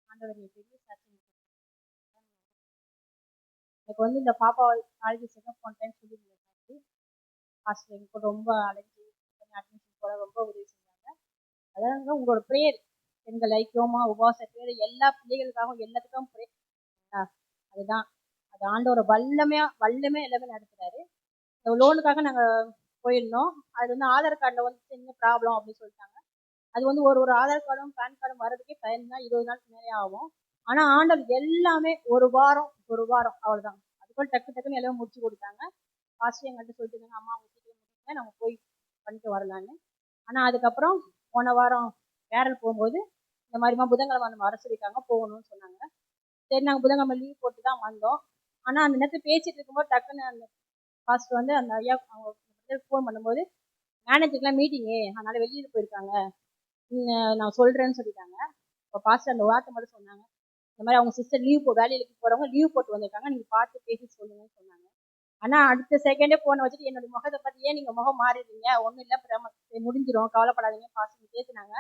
ஆண்டவர் நீ பெரிய சாட்சி. எனக்கு வந்து இந்த பாப்பா காலேஜ் செக்அப் ஒன் டைம் சொல்லியிருந்தேன். ஹாஸ்டல் எங்க கூட ரொம்ப அலைஞ்சி அட்மிஷன் போட ரொம்ப உதவி செஞ்சாங்க. அதாவது உங்களோட ப்ரேயர் பெண்கள் ஐக்கியமா உபவாச ப்ரேயர் எல்லா பிள்ளைகளுக்காகவும் எல்லாத்துக்கும் ப்ரேயர். அதுதான் அது ஆண்டவரை வல்லமே எல்லாமே நடத்துறாரு. லோனுக்காக நாங்கள் போயிருந்தோம். அது வந்து ஆதார் கார்டில் வந்து சின்ன ப்ராப்ளம் அப்படின்னு சொல்லிட்டாங்க. அது வந்து ஒரு ஆதார் கார்டும் பேன் கார்டும் வர்றதுக்கே 20 நாளுக்கு மேலே ஆகும். ஆனால் ஆண்டவர் எல்லாமே ஒரு வாரம் அவ்வளோதான். அதுக்குள்ள டக்குன்னு எல்லாம் முடிச்சு கொடுத்தாங்க. பாஸ்டர் எங்கள்கிட்ட சொல்லிட்டு இருந்தாங்க, அம்மா அவங்க சீக்கிரம் முடிச்சுங்க, நம்ம போய் பண்ணிட்டு வரலான்னு. ஆனால் அதுக்கப்புறம் போன வாரம் கேரள் போகும்போது இந்த மாதிரிமா புதன்கிழமை நம்ம வர சொல்லியிருக்காங்க, போகணும்னு சொன்னாங்க. சரி, நாங்கள் புதன்கிழமை லீவ் போட்டு தான் வந்தோம். ஆனால் அந்த நேரத்தில் பேசிட்டு இருக்கும்போது டக்குன்னு அந்த பாஸ்டர் வந்து அந்த ஐயா அவங்க ஃபோன் பண்ணும்போது மேனேஜருக்குலாம் மீட்டிங்கு, அதனால வெளியில் போயிருக்காங்க, நான் சொல்கிறேன்னு சொல்லிட்டாங்க. இப்போ பாஸ்டர் அந்த வார்த்தை மட்டும் சொன்னாங்க, இந்த மாதிரி அவங்க சிஸ்டர் வேலைக்கு போகிறவங்க லீவ் போட்டு வந்திருக்காங்க, நீங்கள் பார்த்து பேசி சொல்லுங்கன்னு சொன்னாங்க. ஆனால் அடுத்த செகண்டே ஃபோனை வச்சுட்டு என்னுடைய முகத்தை பார்த்து, ஏன் நீங்கள் முகம் மாறிடுறீங்க, ஒன்றும் இல்லை முடிஞ்சிடும் கவலைப்படாதீங்க பாஸ்டர் பேசினாங்க.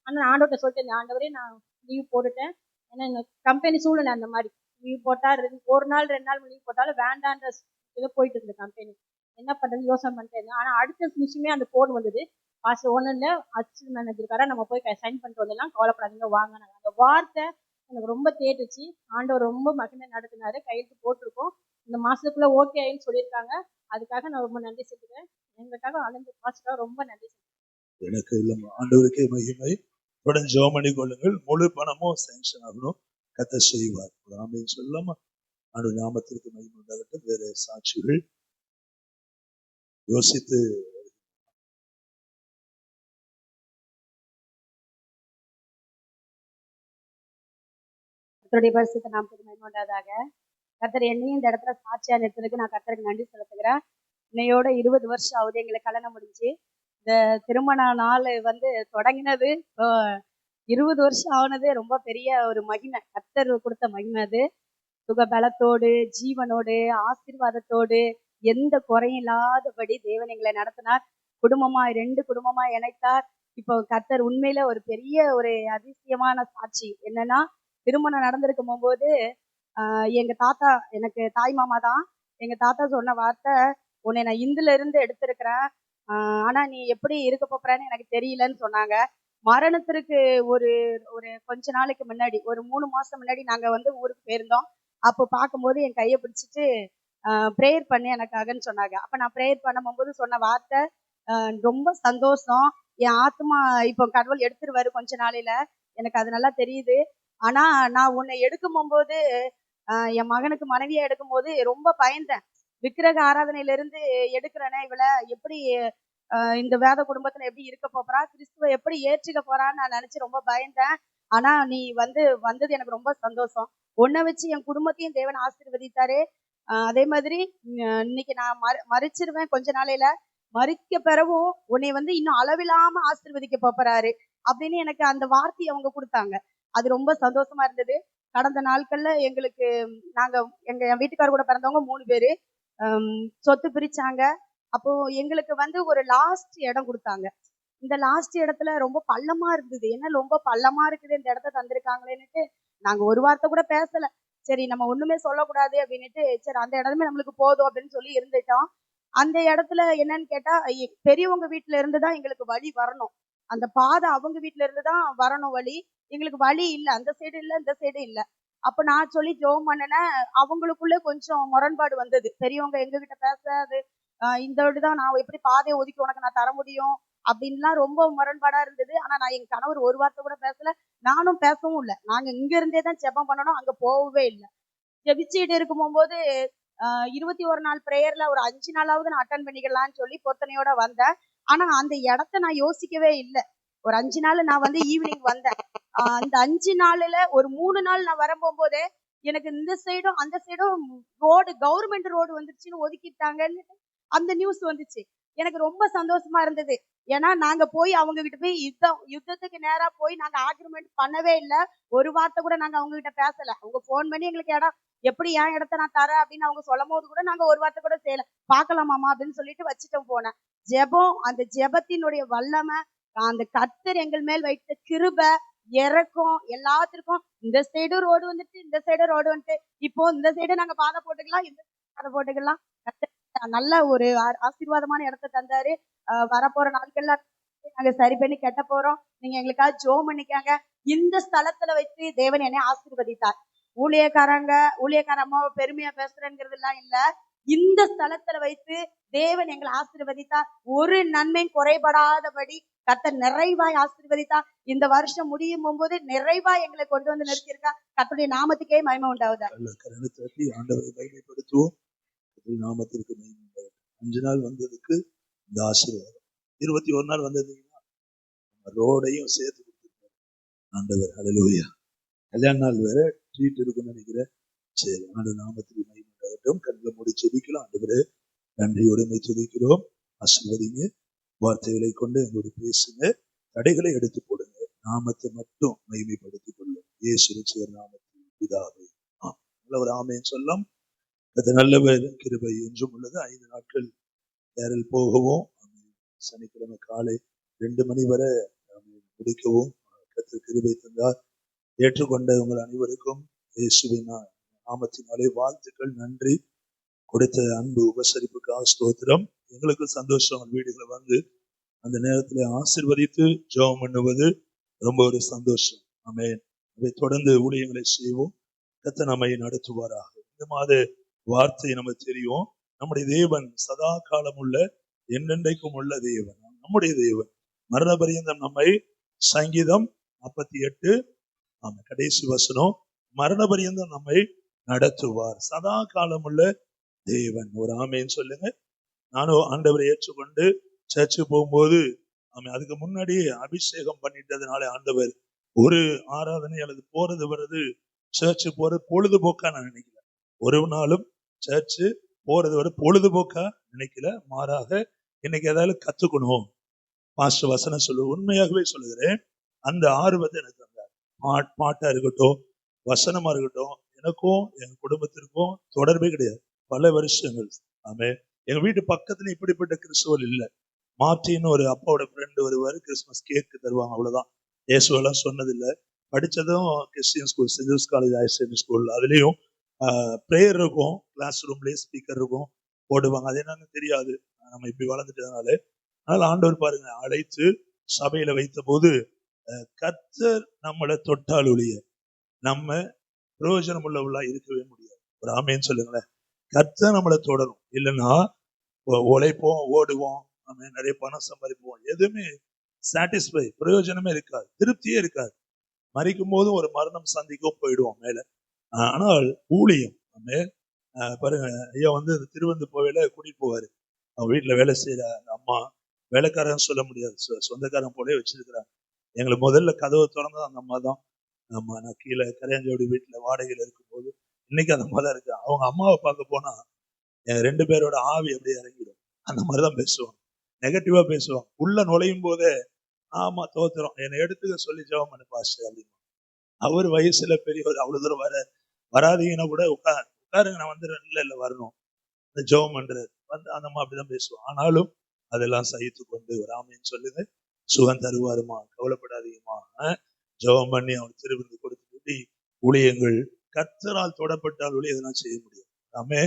ஆனால் ஆண்டவர்கிட்ட சொல்லிட்டு, ஆண்டவரே நான் லீவ் போட்டுட்டேன், ஏன்னா எங்கள் கம்பெனி சூழ்நிலை அந்த மாதிரி, லீவ் போட்டால் 1 நாள் 2 நாள் லீவ் போட்டாலும் வேண்டான்ற இதை போயிட்டு இருந்தது கம்பெனி. என்ன பண்ணுறது யோசனை பண்ணிட்டு இருந்தேன். ஆனால் அடுத்த நிமிஷமே அந்த ஃபோன் வந்தது, பாஸ்டர் ஒன்றும் இல்லை, அசிஸ்டன்ட் மேனேஜருக்கார நம்ம போய் சைன் பண்ணிட்டு வந்துடலாம், கவலைப்படாதீங்க வாங்கினாங்க. அந்த வார்த்தை எனக்கு ரொம்ப தேட்டுச்சு. ஆண்டவர் ரொம்ப மகிமை நடத்தினாரு, கையெழுத்து போட்டிருக்கோம், இந்த மாசத்துக்குள்ள ஓகே ஆயின்னு சொல்லியிருக்காங்க. அதுக்காக நான் ரொம்ப நன்றி செலுத்துறேன். எங்களுக்காக அலைஞ்ச பாஸ்டராக ரொம்ப நன்றி செலுத்துறேன். எனக்கு இல்லைம்மா, ஆண்டவருக்கே மகிமை. உடனே ஜெபம் பண்ணி கொள்ளுங்கள், முழு பணமும் சேங்ஷன் ஆகணும், கர்த்தர் செய்வார். ஆமென் சொல்லலாமா? ஆண்டவர் நாமத்திற்கு மகிமை உண்டாகட்டும். வேற சாட்சிகள் யோசித்து கர்த்தருடைய பரிசுத்த நாமத்துக்கு மகிமை உண்டாதாக. கர்த்தர் என்னையும் இந்த இடத்துல சாட்சியா நிறுத்ததுக்கு நான் கர்த்தருக்கு நன்றி செலுத்துகிறேன். இன்னையோட 20 வருஷம் ஆகுது எங்களுக்கு கல்யாணம் முடிஞ்சு. இந்த திருமண நாள் வந்து தொடங்கினது 20 வருஷம் ஆனது ரொம்ப பெரிய ஒரு மகிமை, கர்த்தர் கொடுத்த மகிமை. அது சுகபலத்தோடு ஜீவனோடு ஆசீர்வாதத்தோடு எந்த குறையும் இல்லாதபடி தேவன் எங்களை நடத்தினார். குடும்பமாய் 2 குடும்பமாய் இணைத்தார். இப்போ கர்த்தர் உண்மையில ஒரு பெரிய ஒரு அதிசயமான சாட்சி என்னன்னா, திருமணம் நடந்திருக்கும் போகும்போது எங்க தாத்தா, எனக்கு தாய் மாமா தான், எங்க தாத்தா சொன்ன வார்த்தை, உன்னை நான் இந்துல இருந்து எடுத்திருக்கிறேன், ஆனா நீ எப்படி இருக்க போறன்னு எனக்கு தெரியலன்னு சொன்னாங்க. மரணத்திற்கு ஒரு ஒரு கொஞ்ச நாளைக்கு முன்னாடி, ஒரு 3 மாசம் முன்னாடி நாங்க வந்து ஊருக்கு போயிருந்தோம். அப்போ பார்க்கும்போது என் கையை பிடிச்சிட்டு ப்ரேயர் பண்ணி எனக்காகன்னு சொன்னாங்க. அப்ப நான் ப்ரேயர் பண்ணும்போது சொன்ன வார்த்தை, ரொம்ப சந்தோஷம், என் ஆத்மா இப்போ கடவுள் எடுத்துருவாரு கொஞ்ச நாளையில, எனக்கு அது நல்லா தெரியுது. ஆனா நான் உன்னை எடுக்கும் போது என் மகனுக்கு மனைவியா எடுக்கும் போது ரொம்ப பயந்தேன். விக்கிரக ஆராதனையில இருந்து எடுக்கிறேனே, இவளை எப்படி இந்த வேத குடும்பத்துல எப்படி இருக்க போறா, கிறிஸ்துவ எப்படி ஏற்றுக்க போறான்னு நான் நினைச்சு ரொம்ப பயந்தேன். ஆனா நீ வந்தது எனக்கு ரொம்ப சந்தோஷம். உன்னை வச்சு என் குடும்பத்தையும் தேவன் ஆசீர்வதித்தாரு. அதே மாதிரி இன்னைக்கு நான் மறிச்சிருவேன் கொஞ்ச நாளையில, மறிக்க பிறவும் உன்னை வந்து இன்னும் அளவில்லாம ஆசீர்வதிக்க போறாரு அப்படின்னு எனக்கு அந்த வார்த்தையை அவங்க கொடுத்தாங்க. அது ரொம்ப சந்தோஷமா இருந்தது. கடந்த நாட்கள்ல எங்களுக்கு என் வீட்டுக்காரர் கூட பிறந்தவங்க 3 பேரு சொத்து பிரிச்சாங்க. அப்போ எங்களுக்கு வந்து ஒரு லாஸ்ட் இடம் கொடுத்தாங்க. இந்த லாஸ்ட் இடத்துல ரொம்ப பள்ளமா இருந்தது. என்ன ரொம்ப பள்ளமா இருக்குது, இந்த இடத்த தந்திருக்காங்களேன்னுட்டு நாங்க ஒரு வார்த்தை கூட பேசல. சரி, நம்ம ஒண்ணுமே சொல்லக்கூடாது அப்படின்னுட்டு, சரி அந்த இடமே நம்மளுக்கு போதும் அப்படின்னு சொல்லி இருந்துட்டோம். அந்த இடத்துல என்னன்னு கேட்டா, பெரியவங்க வீட்டுல இருந்துதான் எங்களுக்கு வழி வரணும். அந்த பாதை அவங்க வீட்டுல இருந்துதான் வரணும் வழி. எங்களுக்கு வழி இல்ல, அந்த சைடு இல்ல இந்த சைடு இல்ல. அப்ப நான் சொல்லி ஜெபம் பண்ணினேன். அவங்களுக்குள்ள கொஞ்சம் முரண்பாடு வந்தது. பெரியவங்க எங்க கிட்ட பேசாது, இந்த வழிதான் நான் எப்படி பாதையை ஒதுக்கி உனக்கு நான் தர முடியும் அப்படின்லாம் ரொம்ப முரண்பாடா இருந்தது. ஆனா நான் என் கணவர் ஒரு வார்த்தை கூட பேசல, நானும் பேசவும் இல்லை. நாங்க இங்க இருந்தே தான் ஜெபம் பண்ணணும், அங்க போகவே இல்லை. ஜெபிச்சுட்டு இருக்கும் போது 21 நாள் பிரேயர்ல ஒரு 5 நாளாவது நான் அட்டன் பண்ணிக்கலாம்னு சொல்லி பொத்தனையோட வந்தேன். ஆனா அந்த இடத்த நான் யோசிக்கவே இல்லை. ஒரு 5 நாள் நான் வந்து ஈவினிங் வந்தேன். அந்த 5 நாள்ல ஒரு 3 நாள் நான் வரும்போதே எனக்கு இந்த சைடும் அந்த சைடும் ரோடு, கவர்மெண்ட் ரோடு வந்துருச்சுன்னு ஒதுக்கிட்டாங்கன்னு அந்த நியூஸ் வந்துச்சு. எனக்கு ரொம்ப சந்தோஷமா இருந்தது. ஏன்னா நாங்க போய் அவங்க கிட்ட போய் யுத்தத்துக்கு நேரா போய் நாங்க ஆர்குமெண்ட் பண்ணவே இல்லை. ஒரு வார்த்தை கூட நாங்க அவங்க கிட்ட பேசல. அவங்க போன் பண்ணி எங்களுக்கு இடம் எப்படி என் இடத்த நான் தரேன் அப்படின்னு அவங்க சொல்லும் போது கூட நாங்க ஒரு வார்த்தை கூட செய்யல. பார்க்கலாமாமா அப்படின்னு சொல்லிட்டு வச்சுட்டோம் போனேன். ஜெபம், அந்த ஜெபத்தினுடைய வல்லமை, அந்த கர்த்தர் எங்கள் மேல் வைத்த கிருபை இறக்கம் எல்லாத்திற்கும் இந்த சைடு ரோடு வந்துட்டு இந்த சைடு ரோடு வந்துட்டு இப்போ இந்த சைடு நாங்க பாதை போட்டுக்கலாம், இந்த பாதை போட்டுக்கலாம். நல்ல ஒரு ஆசீர்வாதமான இடத்த தந்தாரு. வரப்போற நாட்கள்ல நாங்க சரி பண்ணி கட்ட போறோம். நீங்க எங்களுக்காக ஜெபம் பண்ணிக்காங்க. இந்த ஸ்தலத்துல வைத்து தேவன் என்னை ஆசீர்வதித்தார். ஊழியக்காரம்மாவை பெருமையா பேசுறேங்கிறது எல்லாம் இல்ல. இந்த ஸ்தலத்துல வைத்து தேவன் எங்களை ஆசீர்வதித்தார். ஒரு நன்மை குறைபடாதபடி கர்த்தர் நிறைவாய் ஆசீர்வதித்தார். இந்த வருஷம் முடியும் போது நிறைவாய் எங்களை கொண்டு வந்து நிறுத்தியிருக்கா. கர்த்தருடைய நாமத்துக்கே மகிமை உண்டாவதா. ஆண்டவரை மகிமைப்படுத்துவோம். நாமத்திற்கு மகிமை உண்டாவதா. 5 நாள் வந்ததுக்கு இந்த ஆசீர்வாதம். 21 நாள் வந்ததுன்னா ரோடையும் சேர்த்து கொடுத்துருக்காரு ஆண்டவர். ஹல்லேலூயா. கல்யாண நாள் வேற ட்ரீட் இருக்குன்னு நினைக்கிறேன். சரி, ஆண்டு நாமத்திற்கு மகிமை உண்டாகட்டும். கண்களை மூடி ஜெபிக்கலாம். ஆண்டவரே, நன்றியோடு துதிக்கிறோம். ஆசீர்வதிங்க. வார்த்தைகளை கொண்டு எங்களோடு பேசுங்க. தடைகளை எடுத்து போடுங்க. நாமத்தை மட்டும் மகிமைப்படுத்திக் கொள்ளும். இயேசு ரட்சகர் நாமத்தில் பிதாவே. ஒரு ஆமென் சொல்லலாம். அது நல்லவர் கிருபை என்றும் உள்ளது. 5 நாட்கள் கேரல் போகவும் சனிக்கிழமை காலை 2 மணி வரை முடிக்கவும் கர்த்தர் கிருபை தந்தார். ஏற்றுக்கொண்ட உங்கள் அனைவருக்கும் இயேசுவின் நாமத்தினாலே வாழ்த்துக்கள், நன்றி. கொடுத்த அன்பு உபசரிப்புக்காக ஸ்தோத்திரம். எங்களுக்கு சந்தோஷம். வீடுகளை வந்து அந்த நேரத்துல ஆசீர்வதித்து ஜெபம் பண்ணுவது ரொம்ப ஒரு சந்தோஷம். ஆமென். அதை தொடர்ந்து ஊழியங்களை செய்வோம். கர்த்தர் நம்மை நடத்துவாராக. இந்த மாத வார்த்தை நமக்கு தெரியும். நம்முடைய தேவன் சதா காலம் உள்ள என்னென்றைக்கும் உள்ள தேவன். நம்முடைய தேவன் மரண பரியந்தம் நம்மை, சங்கீதம் 48 கடைசி வசனம், மரண பரியந்தம் நம்மை நடத்துவார். சதா காலம் உள்ள தேவன். ஒரு ஆமேன்னு சொல்லுங்க. நானும் ஆண்டவரை ஏற்றுக்கொண்டு சர்ச்சு போகும்போது அதுக்கு முன்னாடி அபிஷேகம் பண்ணிட்டதுனால ஆண்டவர் ஒரு ஆராதனை அல்லது போறது வர்றது சர்ச்சு போறது பொழுதுபோக்கா நான் நினைக்கல. ஒரு நாளும் சர்ச்சு போறது வர பொழுதுபோக்கா நினைக்கல. மாறாக இன்னைக்கு ஏதாவது கத்துக்கணும். பாஸ்டர் வசனம் சொல்லு, உண்மையாகவே சொல்லுகிறேன். அந்த ஆர்வத்தை எனக்கு அந்த பாட்டா இருக்கட்டும், வசனமா இருக்கட்டும், எனக்கும் என் குடும்பத்திற்கும் தொடர்பே கிடையாது. பல வருஷங்கள். எங்க வீட்டு பக்கத்துல இப்படிப்பட்ட கிறிஸ்துவல் இல்லை. மார்டின்னு ஒரு அப்பாவோட ஃப்ரெண்டு வருவாரு, கிறிஸ்துமஸ் கேக்கு தருவாங்க, அவ்வளவுதான். இயேசுவெல்லாம் சொன்னதில்லை. படிச்சதும் Christian school, Saint Joseph college higher secondary school. அதுலயும் ப்ரேயர் இருக்கும், கிளாஸ் ரூம்லயே ஸ்பீக்கர் இருக்கும், போடுவாங்க. அது என்னன்னு தெரியாது, நம்ம இப்படி வளர்ந்துட்டதுனால. அதனால ஆண்டவர் பாருங்க, அழைத்து சபையில வைத்த போது கர்த்தர் நம்மளை தொட்டால் ஒழிய நம்ம பிரயோஜனம் உள்ளவர்களா இருக்கவே முடியாது. ஒரு ஆமேன்னு சொல்லுங்களேன். கர்த்தர் நம்மளை தொடரும். இல்லைன்னா உழைப்போம், ஓடுவோம், நம்ம நிறைய பணம் சம்பாதிப்போம், எதுவுமே சாட்டிஸ்ஃபை, பிரயோஜனமே இருக்காது, திருப்தியே இருக்காது. மறிக்கும் போதும் ஒரு மரணம் சந்திக்கும், போயிடுவோம் மேல. ஆனால் ஊழியம் பாருங்க, ஐயா வந்து திருவந்து போவையில கூட்டிட்டு போவாரு. அவங்க வீட்டுல வேலை செய்யற அம்மா, வேலைக்காரன் சொல்ல முடியாது, சொந்தக்காரன் போலே வச்சிருக்கிறாங்க. எங்களுக்கு முதல்ல கதவை திறந்தது அந்த அம்மா தான். நான் கீழே கரையாஞ்சோடி வீட்டுல வாடகையில இருக்கும்போது, இன்னைக்கு அந்த அம்மா தான் இருக்கு. அவங்க அம்மாவை பார்க்க போனா எங்க 2 பேரோட ஆவி அப்படியே இறங்கிடும். அந்த மாதிரிதான் பேசுவாங்க, நெகட்டிவா பேசுவாங்க. உள்ள நுழையும் போதே ஆமா தோத்துறோம், என்னை எடுத்துக்க சொல்லி ஜெபம் பண்ணு பாஸ்டர் அப்படின்னு. அவர் வயசுல பெரியவர், அவ்வளவு தூரம் வராதீங்கன்னா கூட உட்காருங்க, நான் வந்துடுறேன். இல்ல வரணும், இந்த ஜெபம் பண்றது வந்து அந்த அம்மா அப்படிதான் பேசுவோம். ஆனாலும் அதெல்லாம் சகித்து கொண்டு ஒரு ஆமைன்னு சொல்லுங்க, சுகம் தருவாருமா, கவலைப்படாதீங்கம்மா, ஜெபம் பண்ணி அவர் திருவிருந்து கொடுத்து ஊழியங்கள் கர்த்தரால் தொடப்பட்டால் ஒளி எதனா செய்ய முடியும். ஆமே.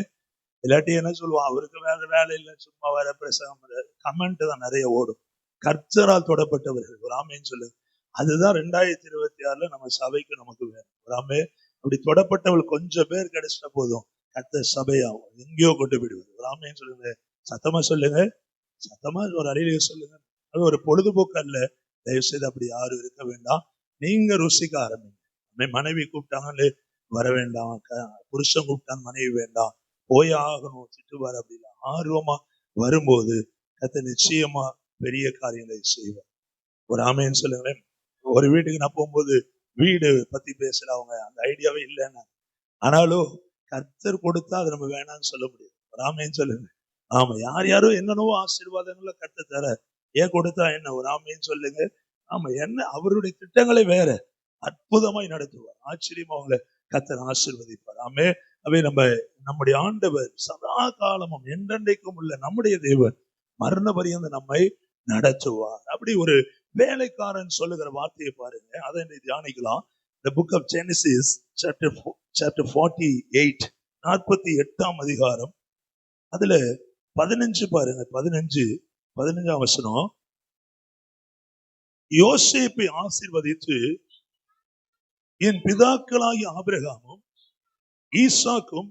இல்லாட்டி என்ன சொல்லுவான், அவருக்கு வேலை இல்லை, சும்மா வர பிரசங்கம், கமெண்ட் தான் நிறைய ஓடும். கர்த்தரால் தொடப்பட்டவர்கள் ஒரு ஆமைன்னு சொல்லுங்க. அதுதான் 2026 நம்ம சபைக்கு நமக்கு வேணும். ஒரு ஆமே. அப்படி தொடப்பட்டவர்கள் கொஞ்சம் பேர் கிடைச்சிட்ட போதும், கர்த்தர் சபையாகும், எங்கேயோ கொண்டு போயிடுவது. ஒரு ஆமைன்னு சொல்லுங்க. சத்தமா சொல்லுங்க, சத்தமா ஒரு அறையிலேயே சொல்லுங்க. அது ஒரு பொழுதுபோக்கு அல்ல. தயவு செய்து அப்படி யாரும் இருக்க வேண்டாம். நீங்க ருசிக்க ஆரம்பிங்க. மனைவி கூப்பிட்டாங்கன்னு வர வேண்டாம், புருஷன் கூப்பிட்டாங்க மனைவி வேண்டாம், போய் ஆகணும் திட்டுவார் அப்படி இல்லை. ஆர்வமா வரும்போது கர்த்தர் நிச்சயமா பெரிய காரியங்களை செய்வார். ஒரு ஆமைன்னு சொல்லுங்களேன். ஒரு வீட்டுக்கு நான் போகும்போது வீடு பத்தி பேசுறவங்க அந்த ஐடியாவே இல்லைன்னா, ஆனாலும் கர்த்தர் கொடுத்தா அது நம்ம வேணாம்னு சொல்ல முடியாது. ஒரு ஆமைன்னு சொல்லுங்க. ஆமா, யார் யாரும் என்னென்னவோ ஆசீர்வாதங்களை கர்த்தர் தர, ஏன் கொடுத்தா என்ன? ஒரு ஆமைன்னு சொல்லுங்க. ஆமா, என்ன அவருடைய திட்டங்களை வேற அற்புதமாய் நடத்துவார். ஆச்சரியமா அவங்களை கர்த்தர் ஆசீர்வதிப்பார். ஆமே. அவை நம்முடைய ஆண்டவர் சதா காலமும் என்றென்றைக்கும் உள்ள நம்முடைய தேவன் மரண பரியந்த நம்மை நடத்துவார். அப்படி ஒரு வேலைக்காரன் சொல்லுகிற வார்த்தையை பாருங்க, அதை தியானிக்கலாம். The book of Genesis chapter 48, 48ஆம் அதிகாரம், அதுல 15 பாருங்க, 15ஆம் வசனம். யோசேப்பை ஆசீர்வதித்து, என் பிதாக்களாகிய ஆபிரகாமும் ஈசாக்கும்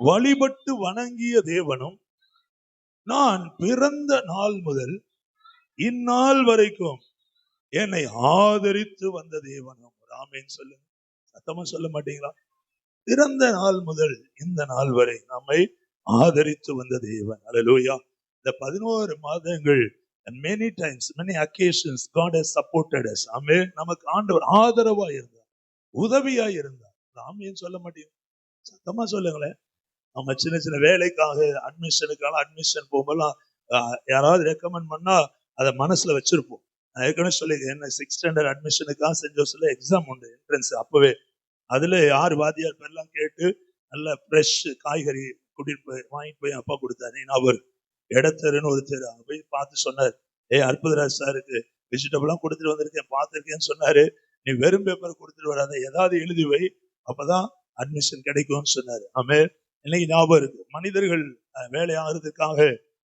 வழிபட்டு வணங்கிய தேவனும் நான் பிறந்த நாள் முதல் இந்நாள் வரைக்கும் என்னை ஆதரித்து வந்த தேவனும். ஆமென் சொல்லுங்க. சத்தமா சொல்ல மாட்டீங்களா? பிறந்த நாள் முதல் இந்த நாள் வரை நம்மை ஆதரித்து வந்த தேவன். அல்லேலூயா. இந்த 11 மாதங்கள் and many times, many occasions God has supported us. ஆமென். நமக்கு ஆண்டவர் ஆதரவா இருந்தார், உதவியா இருந்தார். ஆமென் சொல்ல மாட்டீங்களா? சத்தமா சொல்லுங்களேன். நம்ம சின்ன சின்ன வேலைக்காக அட்மிஷன் போகும்போதெல்லாம் யாராவது ரெக்கமெண்ட் பண்ணா அதை மனசுல வச்சிருப்போம். நான் ஏற்கனவே சொல்லியிருக்கேன், என்ன 6th ஸ்டாண்டர்ட் அட்மிஷனுக்காக சென்ட் ஜோசப்ல எக்ஸாம் உண்டு, என்ட்ரன்ஸ். அப்பவே அதுல 6 வாத்தியார் பேர்லாம் கேட்டு நல்ல ஃப்ரெஷ் காய்கறி கூட்டிட்டு போய் வாங்கிட்டு போய் அப்பா கொடுத்தாரு. அவர் இடத்தருன்னு ஒரு தெரு, அங்க போய் பார்த்து சொன்னார், அற்புதராஜ் சாருக்கு வெஜிடபிள்லாம் கொடுத்துட்டு வந்திருக்கேன், பார்த்துருக்கேன்னு சொன்னாரு. நீ வெறும் பேப்பர் கொடுத்துட்டு வராத, ஏதாவது எழுதி வை, அப்பதான் அட்மிஷன் கிடைக்கும்னு சொன்னாரு. ஆமே. இன்னைக்கு ஞாபகம் இருக்கு, மனிதர்கள் வேலை ஆகிறதுக்காக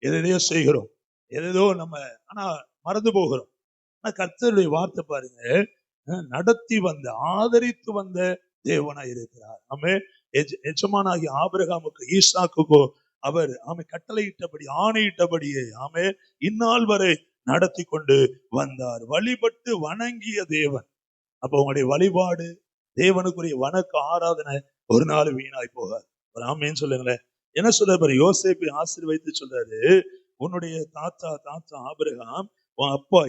எதையோ செய்கிறோம், எதோ நம்ம ஆனா மறந்து போகிறோம். ஆனா கர்த்தருடைய வார்த்தை பாருங்க, நடத்தி வந்த ஆதரித்து வந்த தேவனா இருக்கிறார். ஆமே. எஜமானாகிய ஆபிரகாமுக்கு ஈசாக்குக்கோ அவர் கட்டளையிட்டபடி ஆணையிட்டபடியே ஆமே இந்நாள் வரை நடத்தி கொண்டு வந்தார். வழிபட்டு வணங்கிய தேவன். அப்ப உங்களுடைய வழிபாடு, தேவனுக்குரிய வணக்க ஆராதனை ஒரு நாள் வீணாய் போகாது. ஒரு ஆமேன்னு சொல்லுங்களேன். என்ன சொல்றாரு? யோசேப்பை ஆசீர்வதித்து சொல்றாரு, உன்னுடைய தாத்தா ஆபிரகாம், உன் அப்பா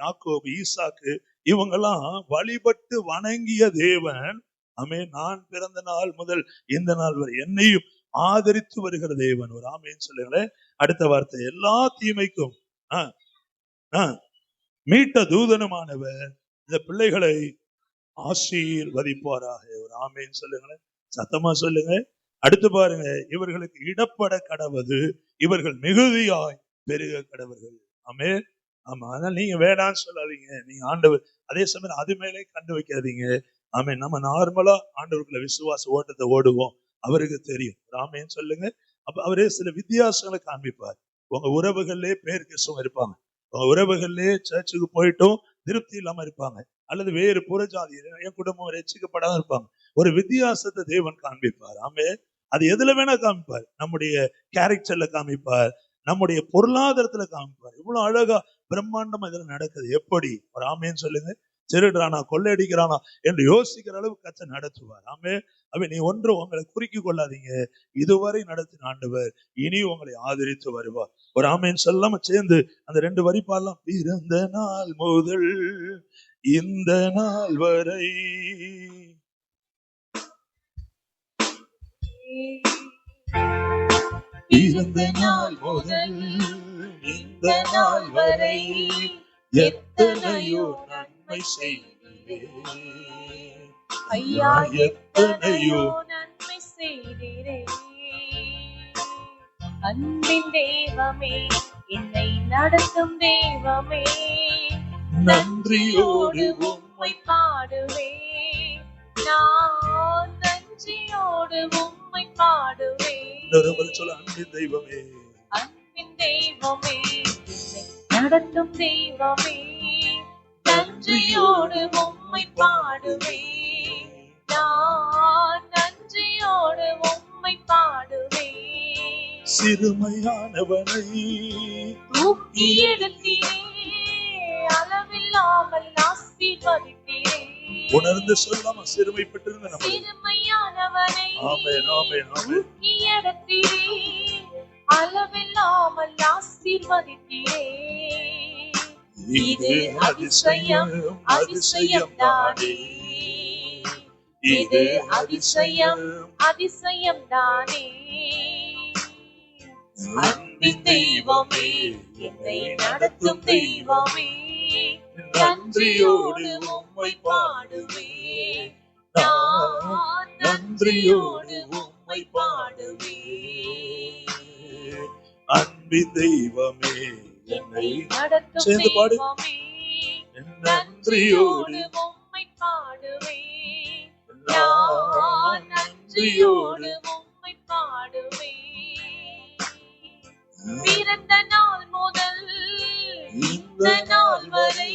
யாக்கோபு, ஈசாக்கு, இவங்கெல்லாம் வழிபட்டு வணங்கிய தேவன். ஆமே. நான் பிறந்த நாள் முதல் இந்த நாள் வரை என்னையும் ஆதரித்து வருகிற தேவன். ஒரு ஆமேன்னு சொல்லுங்களேன். அடுத்த வார்த்தை, எல்லா தீமைக்கும் மீட்ட தூதனமானவர் இந்த பிள்ளைகளை ஆசீர்வதிப்பாராக. ஒரு ஆமேன்னு சொல்லுங்களேன். சத்தமா சொல்லுங்க. அடுத்து பாருங்க, இவர்களுக்கு இடப்பட கடவது, இவர்கள் மிகுதியாய் பெருக கடவர்கள். ஆமே. ஆமா. அதனால நீங்க வேணான்னு சொல்லாதீங்க, நீங்க ஆண்டவர் அதே சமயம் அது மேலே கண்டு வைக்காதீங்க. ஆமே. நம்ம நார்மலா ஆண்டவருக்குள்ள விசுவாச ஓட்டத்தை ஓடுவோம், அவருக்கு தெரியும். ஆமேன்னு சொல்லுங்க. அப்ப அவரே சில வித்தியாசங்களை காண்பிப்பார். உங்க உறவுகள்லயே பேர்கிறிஸ்தவம் இருப்பாங்க, உங்க உறவுகள்லயே சர்ச்சுக்கு போயிட்டும் திருப்தி இல்லாம இருப்பாங்க, அல்லது வேறு புறஜாதி என் குடும்பம் ரட்சிக்கப்படாம இருப்பாங்க. ஒரு வித்தியாசத்தை தேவன் காண்பிப்பார். ஆமே. அது எதுல வேணா காமிப்பார். நம்முடைய கேரக்டர்ல காமிப்பார், நம்முடைய பொருளாதாரத்துல காமிப்பார். இவ்வளவு அழகா பிரம்மாண்டமா இதுல நடக்குது. எப்படி? ஒரு ஆமேன்னு சொல்லுங்க. திருடுறானா, கொள்ளையடிக்கிறானா என்று யோசிக்கிற அளவு கர்த்தர் நடத்துவார். ஆமே. நீ ஒன்று உங்களை குறுக்கிக் கொள்ளாதீங்க, இதுவரை நடத்தின ஆண்டவர் இனி உங்களை ஆதரித்து வருவார். ஒரு ஆமேன்னு சொல்லாம சேர்ந்து அந்த 2 வரி பாடலாம். பிறந்த நாள் முதல் இந்த நாள் வரை பிறந்த நாள் முதல் இந்த நாள் வரை எத்தனையோ நன்மை செய்தீரே ஐயா, எத்தனையோ நன்மை செய்தீரே. அன்பின் தெய்வமே, என்னை நடத்தும் தெய்வமே, நன்றியோடு உம்மை பாடுவே, நான் நன்றியோடு உம்மை பாடுவே. சொல்ல, அன்பின் தெய்வமே, அன்பின் தெய்வமே, என்னை நடத்தும் தெய்வமே, நன்றியோடு உம்மை பாடுவே, நான் நன்றியோடு உம்மை பாடுவே. சிறுமையானவனை தூக்கி எடுத்தீரே, அளவில்லாமல் ஆசீர்வதித்தீரே. உணர்ந்து சொல்லாம சிறுமைப்பட்டிருந்த நம்ம சிறுமையானவனை ஆமென் ஆமென் ஆமென் தூக்கி எடுத்தீரே, அளவில்லாமல் ஆசீர்வதித்தீரே. இது அதிசயம், அதிசயம் தானே, இது அதிசயம், அதிசயம் தானே. அன்பின் தெய்வமே, என்னை நடத்தும் தெய்வமே, நன்றியோடு உம்மை பாடுவே, நான் நன்றியோடு உம்மை பாடுவே. அன்பின் தெய்வமே, என்னை நடத்தும் சேர்ந்து பாடு. தெய்வமே, என் நன்றியோடு உம்மை பாடுவேன். நான் நன்றியோடு உம்மை பாடுவேன். பிறந்த நாள் முதல் இந்த நாள் வரை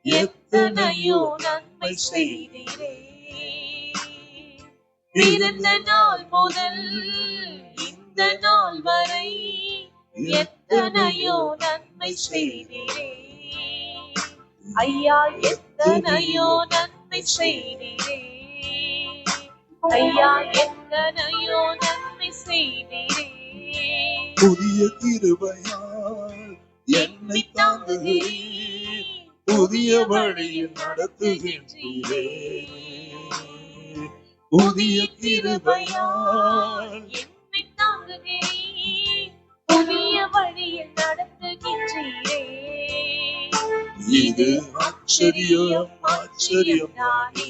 எத்தனையோ நன்மை செய்தீரே. பிறந்த நாள் முதல் இந்த நாள் வரை எத்தனையோ நன்மை செய்தீரே. ஐயா எத்தனையோ நன்மை செய்தீரே. ஐயா எத்தனையோ நன்மை செய்தீரே. புதிய கிருபையால் என்னை தாங்குகிறீர், புதிய வழியில் நடத்துகின்றீரே. புதிய கிருபையால் என்னை தாங்குகிறீர், புதிய வழியில் நடத்துகின்றீரே. இது ஆச்சரியம் ஆச்சரியம் தானே,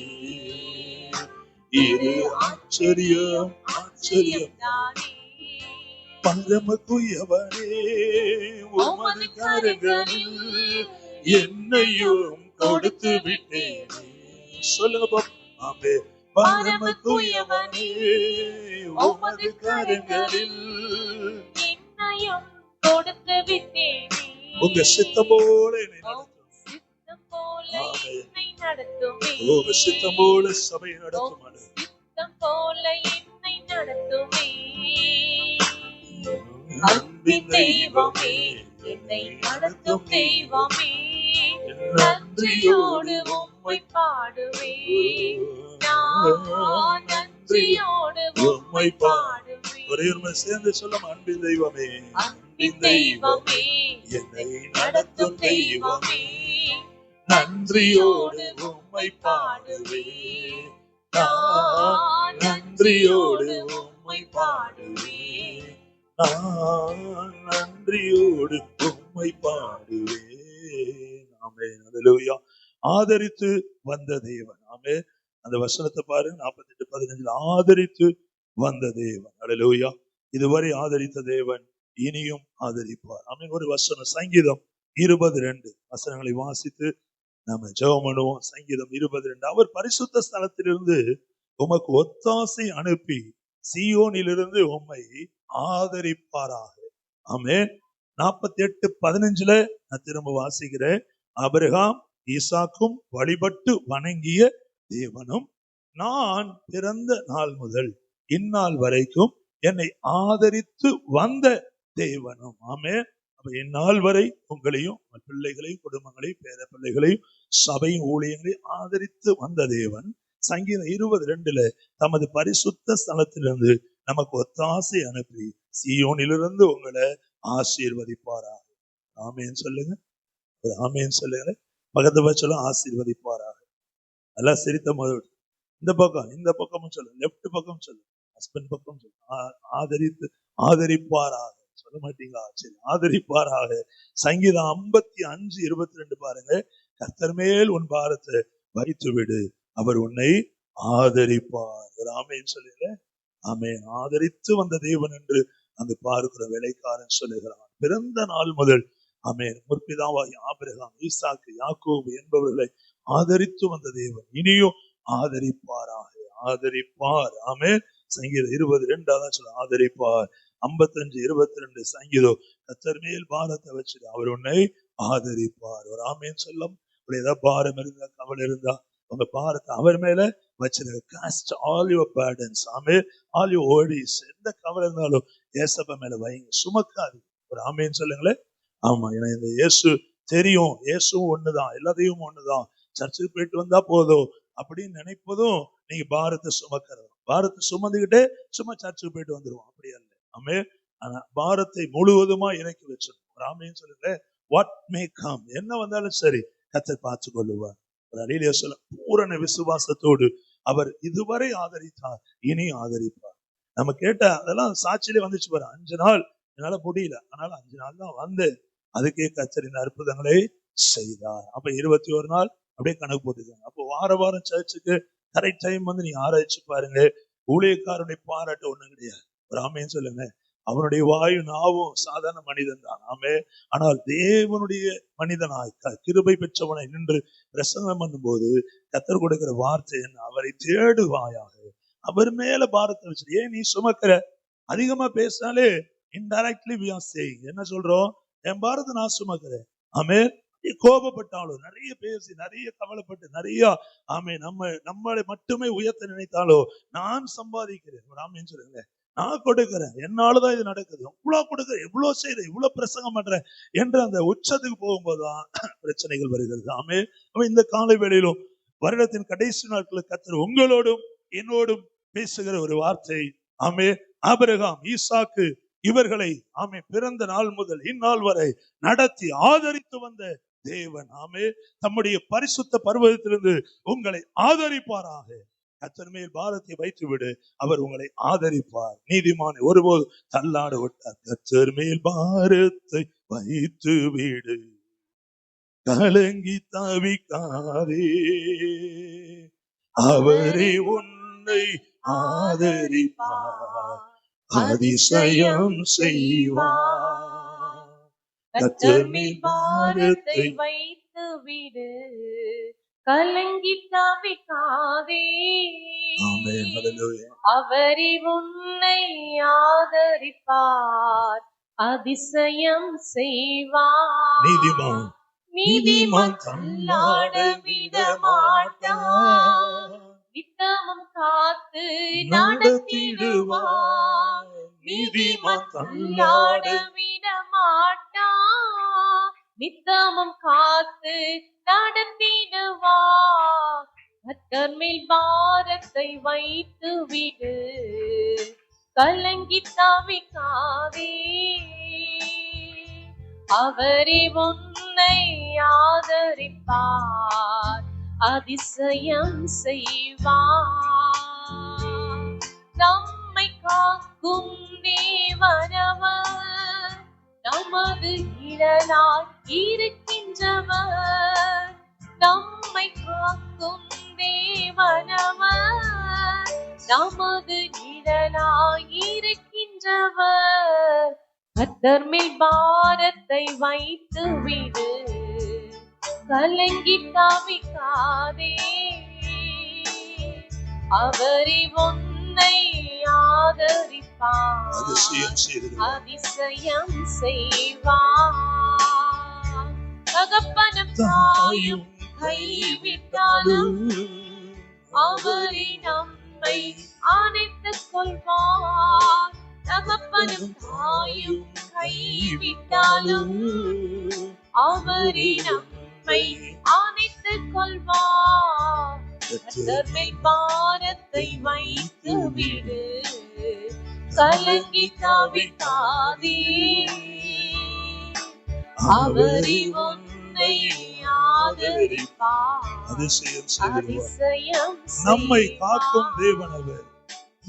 இது ஆச்சரியம் ஆச்சரியம் தானே. பரம தூயவரே, உமது கரங்களில் என்னையும் கொடுத்து விட்டேனே. சொல்லுங்க பாப்போம். ஆமே. பரம தூயவரே, உமது கரங்களில் என்னையும் கொடுத்து விட்டேனே. உங்க சித்தம் போல என்னை நடத்தும். சித்தம் போல ஆமே. என்னை நடத்துமே. உங்க சித்தம் போல சபையை நடத்தும். சித்தம் போல என்னை நடத்துமே. அன்பின் தெய்வமே, என்னை நடத்தும் தெய்வமே, நன்றியோடு உம்மை பாடுவேன். நான் நன்றியோடு உம்மை பாடுவேன். ஒரே ஒரு சேர்ந்து சொல்லும். அன்பின் தெய்வமே, அன்பின் தெய்வமே, என்னை நடத்தும் தெய்வமே, நன்றியோடு உம்மை பாடுவேன். நான் நன்றியோடு உம்மை பாடுவேன். நான் நன்றியோடு உம்மை பாடுவேன். ஆமென். அல்லேலூயா. ஆதரித்து வந்த தேவன். ஆமென். அந்த வசனத்தை பாருங்க. 48:15 ஆதரித்து வந்த தேவன். அல்லேலூயா. இதுவரை ஆதரித்த தேவன் இனியும் ஆதரிப்பார். ஆமென். ஒரு வசனம் சங்கீதம் 22 வசனங்களை வாசித்து நம்ம ஜெபம் பண்ணுவோம். சங்கீதம் 22. அவர் பரிசுத்த ஸ்தலத்திலிருந்து உமக்கு ஒத்தாசை அனுப்பி சீயோனிலிருந்து உம்மை ஆதரிப்பாராக. ஆமென். 48:15 நான் திரும்ப வாசிக்கிறேன். ஆபிரகாம் ஈசாக்கும் வழிபட்டு வணங்கிய தேவனும் நான் பிறந்த நாள் முதல் இந்நாள் வரைக்கும் என்னை ஆதரித்து வந்த தேவனும். ஆமென். அப்ப இந்நாள் வரை உங்களையும் பிள்ளைகளையும் குடும்பங்களையும் பேர பிள்ளைகளையும் சபையும் ஊழியங்களையும் ஆதரித்து வந்த தேவன் சங்கீதம் 22 தமது பரிசுத்த ஸ்தலத்திலிருந்து நமக்கு ஒத்தாசை அனுப்பி சீயோனிலிருந்து உங்களை ஆசீர்வதிப்பாராக. ஆமேன்னு சொல்லுங்க. ஆமேன்னு சொல்லுங்க. பக்கத்து சொல்லும் ஆசீர்வதிப்பாராக. நல்லா சிரித்த முதல் இந்த பக்கமும் சொல்லுங்க. லெப்ட் பக்கம் சொல்லுங்க. ஹஸ்பண்ட் பக்கம் சொல்லுங்க. ஆதரித்து ஆதரிப்பாராக. சொல்ல மாட்டீங்களா? சரி. ஆதரிப்பாராக. சங்கீதம் 55:22 பாருங்க. கர்த்தர் மேல் உன் பாரத்தை வைத்து விடு, அவர் உன்னை ஆதரிப்பார். ஒரு ஆமேன்னு சொல்லுங்க. ஆமேன். ஆதரித்து வந்த தேவன் என்று அங்கு பார்க்கிற வேலைக்காரன் சொல்லுகிறான். பிறந்த நாள் முதல் ஆமேன் முற்பிதாவாகி ஆபிரகாம் ஈசாக்கு யாக்கோபு என்பவர்களை ஆதரித்து வந்த தேவன் இனியும் ஆதரிப்பாராக. ஆதரிப்பார். ஆமேன். சங்கீதம் 22 சொல்ல ஆதரிப்பார். 55:22 சங்கீதம் கர்த்தர் மேல் பாரத்தை வச்சுட்டு அவர் உன்னை ஆதரிப்பார். ஒரு ஆமேன்னு சொல்லும். ஏதாவது பாரம் இருந்தா கவலை இருந்தா உங்க பாரத்தை அவர் மேல வச்சிருக்க. Cast all your burdens. Amen. All your worries. எந்த கவலை இருந்தாலும் ஏசப்பா மேல வைங்க. சுமக்காது. ஒரு ஆமேன்னு சொல்லுங்களேன். ஆமா. ஏன்னா இந்த இயேசு தெரியும். இயேசுவும் ஒண்ணுதான், எல்லாத்தையும் ஒண்ணுதான், சர்ச்சுக்கு போயிட்டு வந்தா போதும் அப்படின்னு நினைப்பதும் நீங்க பாரத்தை சுமக்கிறது. பாரத்தை சுமந்துகிட்டே சும்மா சர்ச்சுக்கு போயிட்டு வந்துருவோம். அப்படி அல்ல. ஆமென். ஆனா பாரத்தை முழுவதுமா இறக்கி வச்சிருக்கோம். ஒரு ஆமேன்னு சொல்லுங்களேன். வாட் மே கம், என்ன வந்தாலும் சரி கர்த்தர் பார்த்து கொள்ளுவார். சொல்ல பூரண விசுவாசத்தோடு அவர் இதுவரை ஆதரித்தார், இனி ஆதரிப்பார். நம்ம கேட்ட அதெல்லாம் சாட்சியிலே வந்துச்சு பாரு. 5 நாள் என்னால முடியல, ஆனாலும் 5 நாள் தான் வந்தேன், அதுக்கே கர்த்தர் இந்த அற்புதங்களை செய்தார். அப்ப 21 நாள் அப்படியே கணக்கு போட்டுக்காங்க. அப்போ வாரம் சர்ச்சுக்கு கரெக்ட் டைம் வந்து நீங்க ஆராய்ச்சி பாருங்க. ஊழியக்காரனுடைய பாராட்டு ஒண்ணும் கிடையாது. ஒரு ஆமேன்னு சொல்லுங்க. அவனுடைய வாயு நாவும் சாதாரண மனிதன் தான். ஆமே. ஆனால் தேவனுடைய மனிதனாய் கிருபை பெற்றவனை நின்று பிரசங்கம் பண்ணும்போது கர்த்தர் கொடுக்கிற வார்த்தை என்ன? அவரை தேடுவாயாக. அவர் மேல பாரத்தை வச்சு. ஏன் நீ சுமக்கிற? அதிகமா பேசினாலே இன்டைரக்ட்லி we are saying என்ன சொல்றோம்? என் பாரத்தை நான் சுமக்கிறேன். ஆமே. கோபப்பட்டாலும், நிறைய பேசி, நிறைய கவலைப்பட்டு, நிறைய ஆமே நம்மளை மட்டுமே உயர்த்த நினைத்தாலோ, நான் சம்பாதிக்கிறேன், ஆமேன்னு சொல்லுங்களேன், நான் கொடுக்கிறேன், என்னாலதான் இது நடக்குது, இவ்வளவு கொடுக்கிறேன், இவ்வளவு செய்யறேன், இவ்வளவு பிரசங்கம் பண்றேன் என்று அந்த உச்சத்துக்கு போகும்போதுதான் பிரச்சனைகள் வருகிறது. ஆமே. இந்த காலை வேளையிலும் வருடத்தின் கடைசி நாட்களில் கர்த்தர் உங்களோடும் என்னோடும் பேசுகிற ஒரு வார்த்தை. ஆமே. ஆபிரகாம், ஈசாக்கு இவர்களை ஆமே பிறந்த நாள் முதல் இந்நாள் வரை நடத்தி ஆதரித்து வந்த தேவன் ஆமே தம்முடைய பரிசுத்த பர்வதத்திலிருந்து உங்களை ஆதரிப்பாராக. கர்த்தர் மேல் பாரத்தை வைத்து விடு, அவர் உங்களை ஆதரிப்பார். நீதிமானை ஒருபோது தள்ளாட விட்டார். கர்த்தர் மேல் பாரத்தை வைத்து விடு, கலங்கி தவிக்காதே, அவரே உன்னை ஆதரிப்பார், அதிசயம் செய்வார். கர்த்தர் மேல் பாரத்தை வைத்து விடு, கலங்கி தவிக்காதே, அவரே உன்னை ஆதரிப்பார், அதிசயம் செய்வார். நீதிமான் தள்ளாட விட மாட்டார், நித்தமும் காத்து நடத்திடுவார். நீதிமான் தள்ளாட விட மாட்டார், நித்தமும் காத்து நடத்திடுவார். கர்த்தர் மேல் பாரத்தை வைத்து விடு, கலங்கி தவிக்காதே, அவரே உன்னை ஆதரிப்பார், அதிசயம் செய்வார். நம்மை காக்கும் தேவனவர், நமது நிழலாய் இருக்கின்றவர். நம்மை காக்கும் தேவனவர், நமது நிழலாய் இருக்கின்றவர். கர்த்தர் மேல் பாரத்தை வைத்து விடு, கலங்கி தவிக்காதே, அவரே உன்னை ஆதரிப்பார், அதிசயம் செய்வார். தகப்பனும் தாயும் கைவிட்டாலும் அவரே நம்மை அணைத்துக் கொள்வார். தகப்பனும் தாயும் கைவிட்டாலும் அவரே நம்மை அணைத்துக் கொள்வார். கர்த்தர் மேல் பாரத்தை வைத்து விடு, கலங்கி தவிக்காதே, அவரே உன்னை ஆதரிப்பார், அதிசயம் நம்மை காக்கும் தேவனவர்,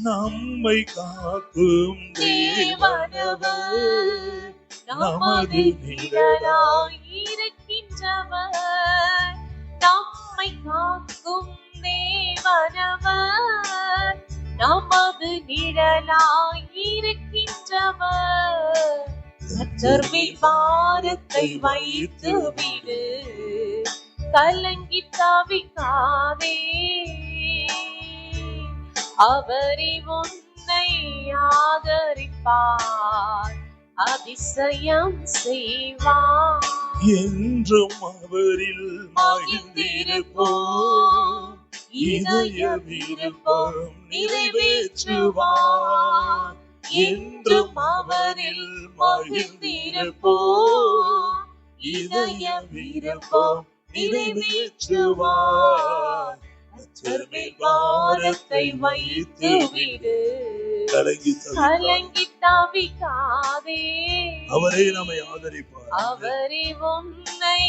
நம்மை காக்கும் தேவனவர், நமது நிழலாய் இருக்கின்றவர். நம்மை காக்கும் தேவனவர், நமது நிழலாய் இருக்கின்றவர். கர்த்தர் மேல் பாரத்தை வைத்து விடு, கலங்கி தவிக்காதே, அவரே உன்னை ஆதரிப்பார், அதிசயம் செய்வார். என்றும் அவரில் மகிழ்ந்திருப்போம், இதய விருப்பம் நிறைவேற்றுவார். என்றும் அவரில் மகிழ்ந்திருப்போம், இதய விருப்பம் நிறைவேற்றுவார். கர்த்தர் மேல் பாரத்தை வைத்து விடு, கலங்கி தவிக்காதே, அவரே நம்மை ஆதரிப்பார், அவரே உன்னை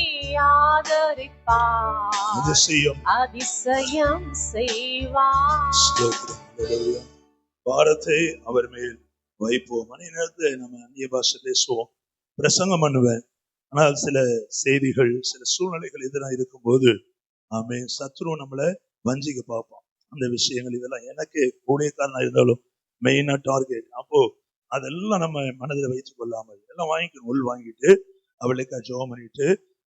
ஆதரிப்பார், அதிசயம் செய்வார். பாரத்தை அவர் மேல் வைப்போம். மணி நேரத்தை நம்ம அந்நிய பாஷை பேசுவோம், பிரசங்கம் பண்ணுவேன். ஆனால் சில செய்திகள், சில சூழ்நிலைகள் எதிராக இருக்கும்போது ஆமே சத்ரு நம்மளை வஞ்சிக்க பார்ப்போம். அந்த விஷயங்கள் இதெல்லாம் எனக்கு ஊழியக்காரனா இருந்தாலும் மெயினா டார்கெட். அப்போ அதெல்லாம் நம்ம மனதில் வைத்துக் கொள்ளாமல் எல்லாம் வாங்கிக்கணும். உள் வாங்கிட்டு அவளுக்கு ஜெபம் பண்ணிட்டு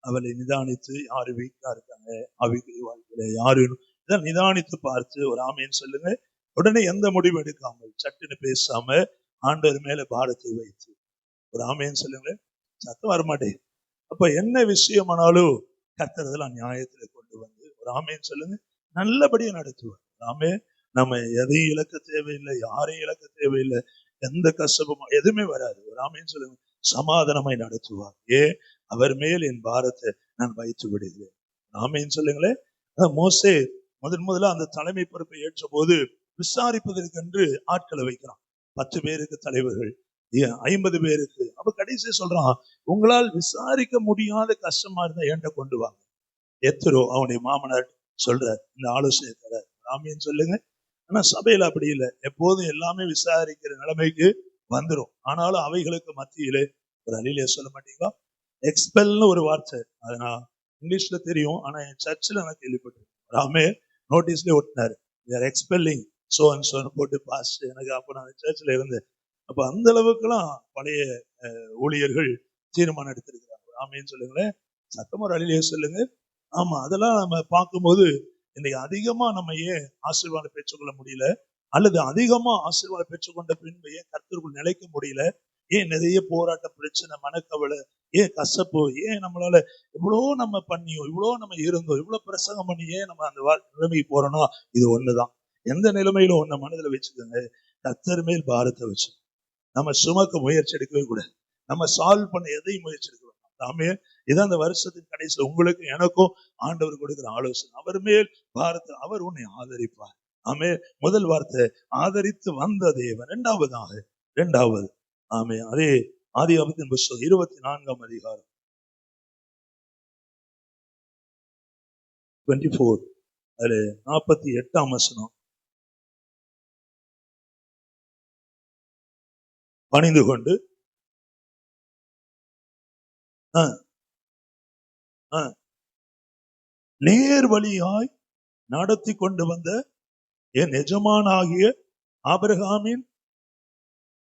அவளை நிதானித்து யாரு வீக்கா இருக்காங்க, ஆவிக்குரிய வாழ்க்கையில யாரு இதெல்லாம் நிதானித்து பார்த்து ஒரு ஆமேன்னு சொல்லுங்க. உடனே எந்த முடிவு எடுக்காமல் சட்டுன்னு பேசாம ஆண்டவர் மேல பாரத்தை வைத்து ஒரு ஆமேன்னு சொல்லுங்க. சத்தம் வரமாட்டேன். அப்ப என்ன விஷயமானாலும் கர்த்தரெல்லாம் நியாயத்துல கொண்டு வந்து ஒரு ஆமேன்னு சொல்லுங்க, நல்லபடியா நடத்துவார். ஆமே, நம்ம எதையும் இழக்க தேவையில்லை, யாரையும் இழக்க தேவையில்லை, எந்த கஷ்டமும் எதுவுமே வராது. ஒரு ஆமேன்னு சொல்லுங்க, சமாதானமாய் நடத்துவார். ஏன்? அவர் மேல் என் பாரத்தை நான் வைத்து விடுகிறேன். ஆமேன்னு சொல்லுங்களேன். மோசே முதல்ல அந்த தலைமை பொறுப்பை ஏற்ற போது விசாரிப்பதற்கென்று ஆட்களை வைக்கிறான். 10 பேருக்கு தலைவர்கள், 50 பேருக்கு. அப்ப கடைசி சொல்றான், உங்களால் விசாரிக்க முடியாத கஷ்டமா இருந்தா என்கிட்ட கொண்டு வாங்க. எத்தரோ அவனுடைய மாமனார் சொல்ற இந்த ஆலோசனை தர. ஆமேன்னு சொல்லுங்க. ஆனா சபையில அப்படி இல்லை. எப்போதும் எல்லாமே விசாரிக்கிற நிலைமைக்கு வந்துடும். ஆனாலும் அவைகளுக்கு மத்தியிலே ஒரு அழிலே சொல்ல மாட்டீங்களா, எக்ஸ்பெல்னு ஒரு வார்த்தை. அது நான் இங்கிலீஷ்ல தெரியும், ஆனா என் சர்ச்சில் நான் கேள்விப்பட்டிருக்கேன். ராமே நோட்டீஸ்ல ஒட்டினாரு, எக்ஸ்பெல்லிங் சோ அண்ட் சோன்னு போட்டு பாஸ். எனக்கு அப்ப நான் சர்ச்சில் இருந்தேன். அப்ப அந்த அளவுக்குலாம் பழைய ஊழியர்கள் தீர்மானம் எடுத்திருக்கிறாங்க. ராமேன்னு சொல்லுங்களேன். சத்தமா ஒரு அழிலே சொல்லுங்க. ஆமா, அதெல்லாம் நம்ம பார்க்கும்போது இன்னைக்கு அதிகமா நம்ம ஏன் ஆசீர்வாதம் பெற்றுக்கொள்ள முடியல, அல்லது அதிகமா ஆசீர்வாதம் பெற்றுக்கொண்ட பின்பு ஏன் கர்த்தருக்குள் நிலைக்க முடியல, ஏன் நிறைய போராட்ட பிரச்சனை, மனக்கவலை, ஏன் கசப்பு, ஏன் நம்மளால இவ்வளோ நம்ம பண்ணியோம், இவ்வளோ நம்ம இருந்தோம், இவ்வளவு பிரசங்கம் பண்ணி ஏன் நம்ம அந்த நிலைமைக்கு போறோம்னா இது ஒண்ணுதான். எந்த நிலைமையிலும் ஒன்ன மனதில் வச்சுக்கோங்க, கர்த்தர் மேல் பாரத்தை வச்சு நம்ம சுமக்க முயற்சி எடுக்கவே கூடாது. நம்ம சால்வ் பண்ண எதையும் முயற்சி எடுக்க வேண்டாம். நாமே இதான் அந்த வருஷத்தின் கடைசியில் உங்களுக்கு எனக்கும் ஆண்டவர் கொடுக்கிற ஆலோசனை. அவர் மேல் பாரத்தை, அவர் உன்னை ஆதரிப்பார். ஆமே, முதல் வார்த்தை ஆதரித்து வந்த தேவன். இரண்டாவது ஆமே, அதே ஆதியாகமத்தின் புத்தகம் 24ஆம் அதிகாரம் 24 அதுல 48ஆம் வசனம். பணிந்து கொண்டு நேர் வழியாய் நடத்தி கொண்டு வந்த என் எஜமானாகிய ஆபிரகாமின்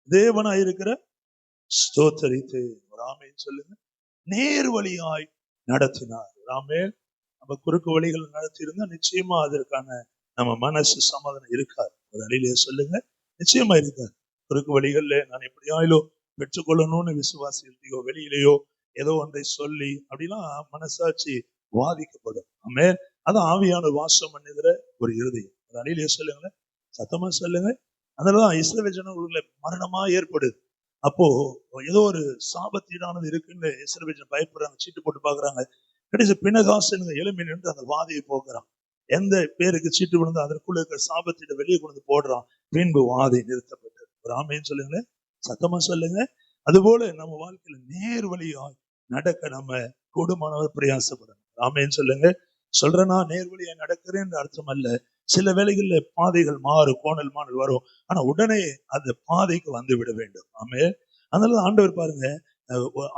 தேவனாயிருக்கிற ஸ்தோத்தரித்து. ராமேன் சொல்லுங்க. நேர் வழியாய் நடத்தினார். ராமேன் நம்ம குறுக்கு வழிகள் நடத்தி இருந்தா நிச்சயமா அதற்கான நம்ம மனசு சமாதானம் இருக்காது. ஒரு அழிலே சொல்லுங்க, நிச்சயமா இருக்காது. குறுக்கு வழிகள்ல நான் எப்படியாயிலோ பெற்றுக்கொள்ளணும்னு விசுவாசிகளையோ வெளியிலேயோ ஏதோ ஒன்றை சொல்லி அப்படிலாம் மனசாட்சி வாதிக்கப்படும். ஆமே, அதான் ஆவியான வாசம் பண்ணுகிற ஒரு இருதயம். ஒரு அழிலே சொல்லுங்களேன், சத்தமா சொல்லுங்க. அதனாலதான் இஸ்ரவேல் ஜனங்களுக்குள்ள மரணமா ஏற்படுது. அப்போ ஏதோ ஒரு சாபத்தீடானது இருக்குன்னு இஸ்ரவேல் ஜனம் பயப்படுறாங்க, சீட்டு போட்டு பாக்குறாங்க. கடைசி பினகாசனுங்க எழும்பி நின்று அந்த வாதியை போக்குறான். எந்த பேருக்கு சீட்டு விழுந்து அதற்குள்ள இருக்கிற சாபத்திட வெளியே கொண்டு போடுறான். பின்பு வாதை நிறுத்தப்பட்டது. ஒரு ஆமேன்னு சொல்லுங்களேன், சத்தமா சொல்லுங்க. அதுபோல நம்ம வாழ்க்கையில நேர் வழியாய் நடக்க நம்ம கூடுமானவர் பிரயாசப்படணும். ஆமேன்னு சொல்லுங்க. சொல்றேன்னா நேர் வழியா நடக்கிறேன் அர்த்தம் அல்ல. சில வேளைகள்ல பாதைகள் மாறும், கோணல் மாறல் வரும். ஆனா உடனே அந்த பாதைக்கு வந்து விட வேண்டும். ஆமே, அதனால ஆண்டவர் பாருங்க,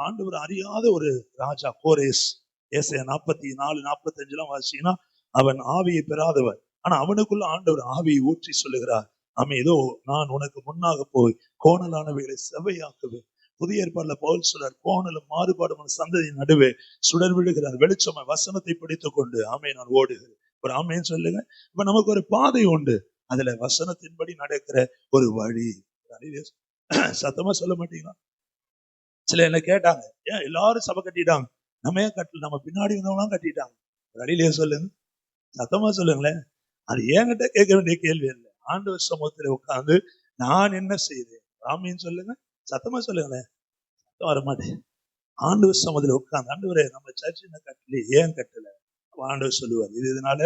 ஆண்டவர் அறியாத ஒரு ராஜா கோரேஸ், ஏசாயா 44-45 வாசிங்கன்னா அவன் ஆவியை பெறாதவன். ஆனா அவனுக்குள்ள ஆண்டவர் ஆவியை ஊற்றி சொல்லுகிறார், ஆமே ஏதோ நான் உனக்கு முன்னாக போய் கோணலானவைகளை செவ்வையாக்குவேன். புதிய ஏற்பாடுல பவுல் சொல்றார், கோணலும் மாறுபாடும் சந்ததியின் நடுவே சுடர் விழுகிறார் வெளிச்சமா வசனத்தை பிடித்துக் கொண்டு ஆமே நான் ஓடுகிறேன். ஒரு ஆமேன்னு சொல்லுங்க. இப்ப நமக்கு ஒரு பாதை உண்டு, அதுல வசனத்தின்படி நடக்கிற ஒரு வழி. சத்தமா சொல்ல மாட்டீங்களா? சில என்ன கேட்டாங்க, ஏன் எல்லாரும் சபை கட்டிட்டாங்க, நம்ம ஏன் கட்டல, நம்ம பின்னாடி வந்தவங்களாம் கட்டிட்டாங்க. வழியிலேயே சொல்லுங்க, சத்தமா சொல்லுங்களேன். அது என்கிட்ட கேட்க வேண்டிய கேள்வி இல்லை. ஆண்டவர் சமூகத்துல உட்கார்ந்து நான் என்ன செய்தேன், ராமின்னு சொல்லுங்க, சத்தமா சொல்லுங்களேன். சத்தம் வரமாட்டேன். ஆண்டவர் சமூகத்துல உட்கார்ந்து, ஆண்டவரே நம்ம சர்ச் என்ன கட்டல, ஏன் கட்டல, ஆண்டவர் சொல்லுவார் இது இதனால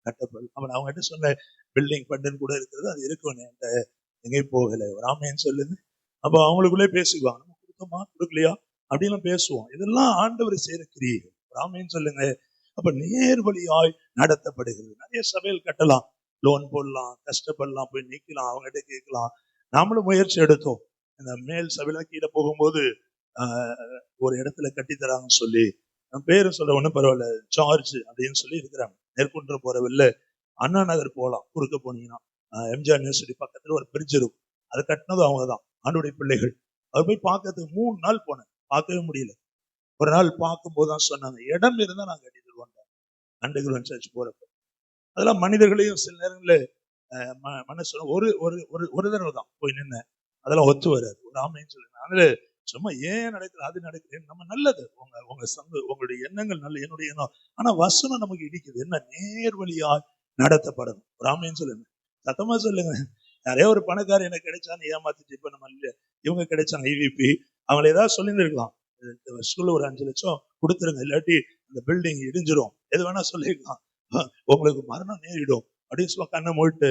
கட்டப்படும். அவன் அவங்ககிட்ட சொன்ன பில்டிங் பண்டன் கூட இருக்கிறது, அது இருக்கணும், என்கிட்ட எங்கேயும் போகல. ராமேன்னு சொல்லுங்க. அப்போ அவங்களுக்குள்ளே பேசிக்குவாங்க, நம்ம கொடுத்தோமா கொடுக்கலையா அப்படின்லாம் பேசுவோம். இதெல்லாம் ஆண்டவர் செய்யற கிரியைகள். ராமேன்னு சொல்லுங்க. அப்ப நேர் வழியாய் நடத்தப்படுகிறது. நிறைய சபைகள் கட்டலாம், லோன் போடலாம், கஷ்டப்படலாம், போய் நிக்கலாம், அவங்ககிட்ட கேட்கலாம். நாமளும் முயற்சி எடுத்தோம். இந்த மேல் சபையில கீழே போகும்போது ஒரு இடத்துல கட்டித்தராங்கன்னு சொல்லி, பேரும் சொல்ல ஒன்றும் பரவாயில்ல, ஜார்ஜ் அப்படின்னு சொல்லி இருக்கிறாங்க. நெற்குன்றம் போற வெளில அண்ணா நகர் போகலாம், குறுக்க போனீங்கன்னா எம்ஜிஆர் யூனிவர்சிட்டி பக்கத்துல ஒரு பிரிட்ஜ் இருக்கும், அது கட்டினதும் அவங்க தான். ஆண்டவருடைய பிள்ளைகள். அவர் போய் பார்க்கறதுக்கு 3 நாள் போனேன், பார்க்கவே முடியல. ஒரு நாள் பார்க்கும்போது தான் சொன்னாங்க, இடம் இருந்தா நான் கட்டி தருவோம் அண்டர் கிரவுண்ட் சர்ச் போறப்ப. அதெல்லாம் மனிதர்களையும் சில நேரங்களில் மனசு ஒரு ஒரு ஒரு தடவை தான் போய் நின்ன, அதெல்லாம் ஒத்து வராது. ஒரு ஆமைன்னு சொல்லுங்க. அதனால சும்மா ஏன் நடக்குது அது நடக்குது, நம்ம நல்லது உங்க உங்களுடைய எண்ணங்கள் நல்ல, என்னுடைய எண்ணம். ஆனா வசனம் நமக்கு இடிக்குது, என்ன நேர் வழியா நடத்தப்படணும். ஒரு ஆமைன்னு சொல்லுங்க, சத்தமா சொல்லுங்க. நிறைய ஒரு பணக்காரர் எனக்கு கிடைச்சான்னு ஏமாத்திட்டு இப்ப நம்ம இல்ல, இவங்க கிடைச்சாங்க IVP, அவங்களை ஏதாவது சொல்லியிருந்திருக்கலாம், வருஷத்துல ஒரு 5 லட்சம் கொடுத்துருங்க, இல்லாட்டி அந்த பில்டிங் இடிஞ்சிரும், எது வேணா சொல்லிருக்கலாம், உங்களுக்கு மரணம் நேரிடும் அப்படின்னு சொல்ல கண்ணை மூட்டு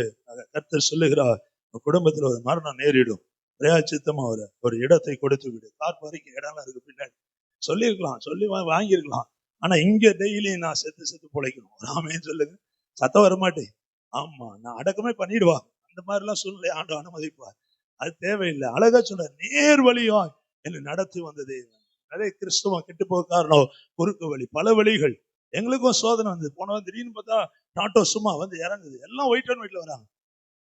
கர்த்தர் சொல்லுகிறார், குடும்பத்துல ஒரு மரணம் நேரிடும், பிரயாச்சித்தமா ஒரு இடத்தை கொடுத்து விடு, கார் வரைக்கும் இடம்லாம் இருக்கு பின்னாடி சொல்லியிருக்கலாம், சொல்லி வாங்கியிருக்கலாம். ஆனா இங்க டெய்லி நான் செத்து பிழைக்கணும். ராமேன்னு சொல்லுங்க, சத்தம் வரமாட்டேன். ஆமா, நான் அடக்கமே பண்ணிடுவா, அந்த மாதிரிலாம் சூழ்நிலை ஆண்டு அனுமதிப்பார். அது தேவையில்லை. அழகா சொல்ற, நேர் வழியா என்னை நடத்தி வந்தது. நிறைய கிறிஸ்துவம் கெட்டு போக காரணம் குறுக்கு வழி, பல வழிகள். எங்களுக்கும் சோதனை வந்தது. போன திடீர்னு பார்த்தா டாட்டோ சும்மா வந்து இறங்குது, எல்லாம் ஒயிட் அண்ட் ஒயிட்ல வராங்க.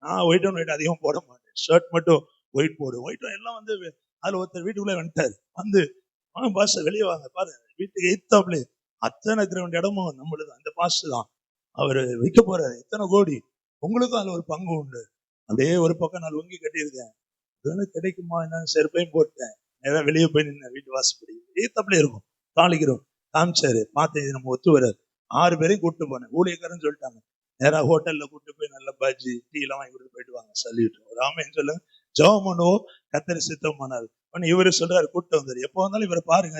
நான் ஒயிட் அண்ட் ஒயிட் அதிகம் போட மாட்டேன், ஷர்ட் மட்டும் ஒயிட் போடு. ஒயிட் எல்லாம் வந்து அதுல ஒருத்தர் வீட்டுக்குள்ளே வந்துட்டாரு, வந்து பாஸ் வெளியே வாங்க பாரு, வீட்டுக்கு எய்த்தாப்ல அத்தனை கிரவுண்ட் இடமும் நம்மளுது, அந்த பாஸ் தான் அவரு விற்க போறாரு, எத்தனை கோடி, உங்களுக்கும் அதுல ஒரு பங்கு உண்டு. அப்படியே ஒரு பக்கம் நான் வங்கி கட்டியிருக்கேன், கிடைக்குமா என்ன, செருப்பையும் போட்டேன், நேரம் வெளியே போய் நின்ன வீட்டு வாசப்படி எய்த்தாப்ல இருக்கும், தாளிக்கிறோம் காமிச்சாரு, பார்த்தேன், இது நம்ம ஒத்து வராது. 6 பேரையும் கூப்பிட்டு போனேன், ஊழியக்காரன்னு சொல்லிட்டாங்க, நேராக ஹோட்டல்ல கூப்பிட்டு போய் நல்ல பஜ்ஜி டீ எல்லாம் வாங்கி கொடுத்து போயிட்டு வாங்க, சொல்லிட்டு ஒரு ஆமைன்னு சொல்லுங்க. ஜெபம் பண்ணுவோம், கர்த்தர் சித்தம் பண்ணாரு. இவரு சொல்றாரு, கூப்பிட்டு வந்தாரு, எப்போ வந்தாலும் இவரை பாருங்க,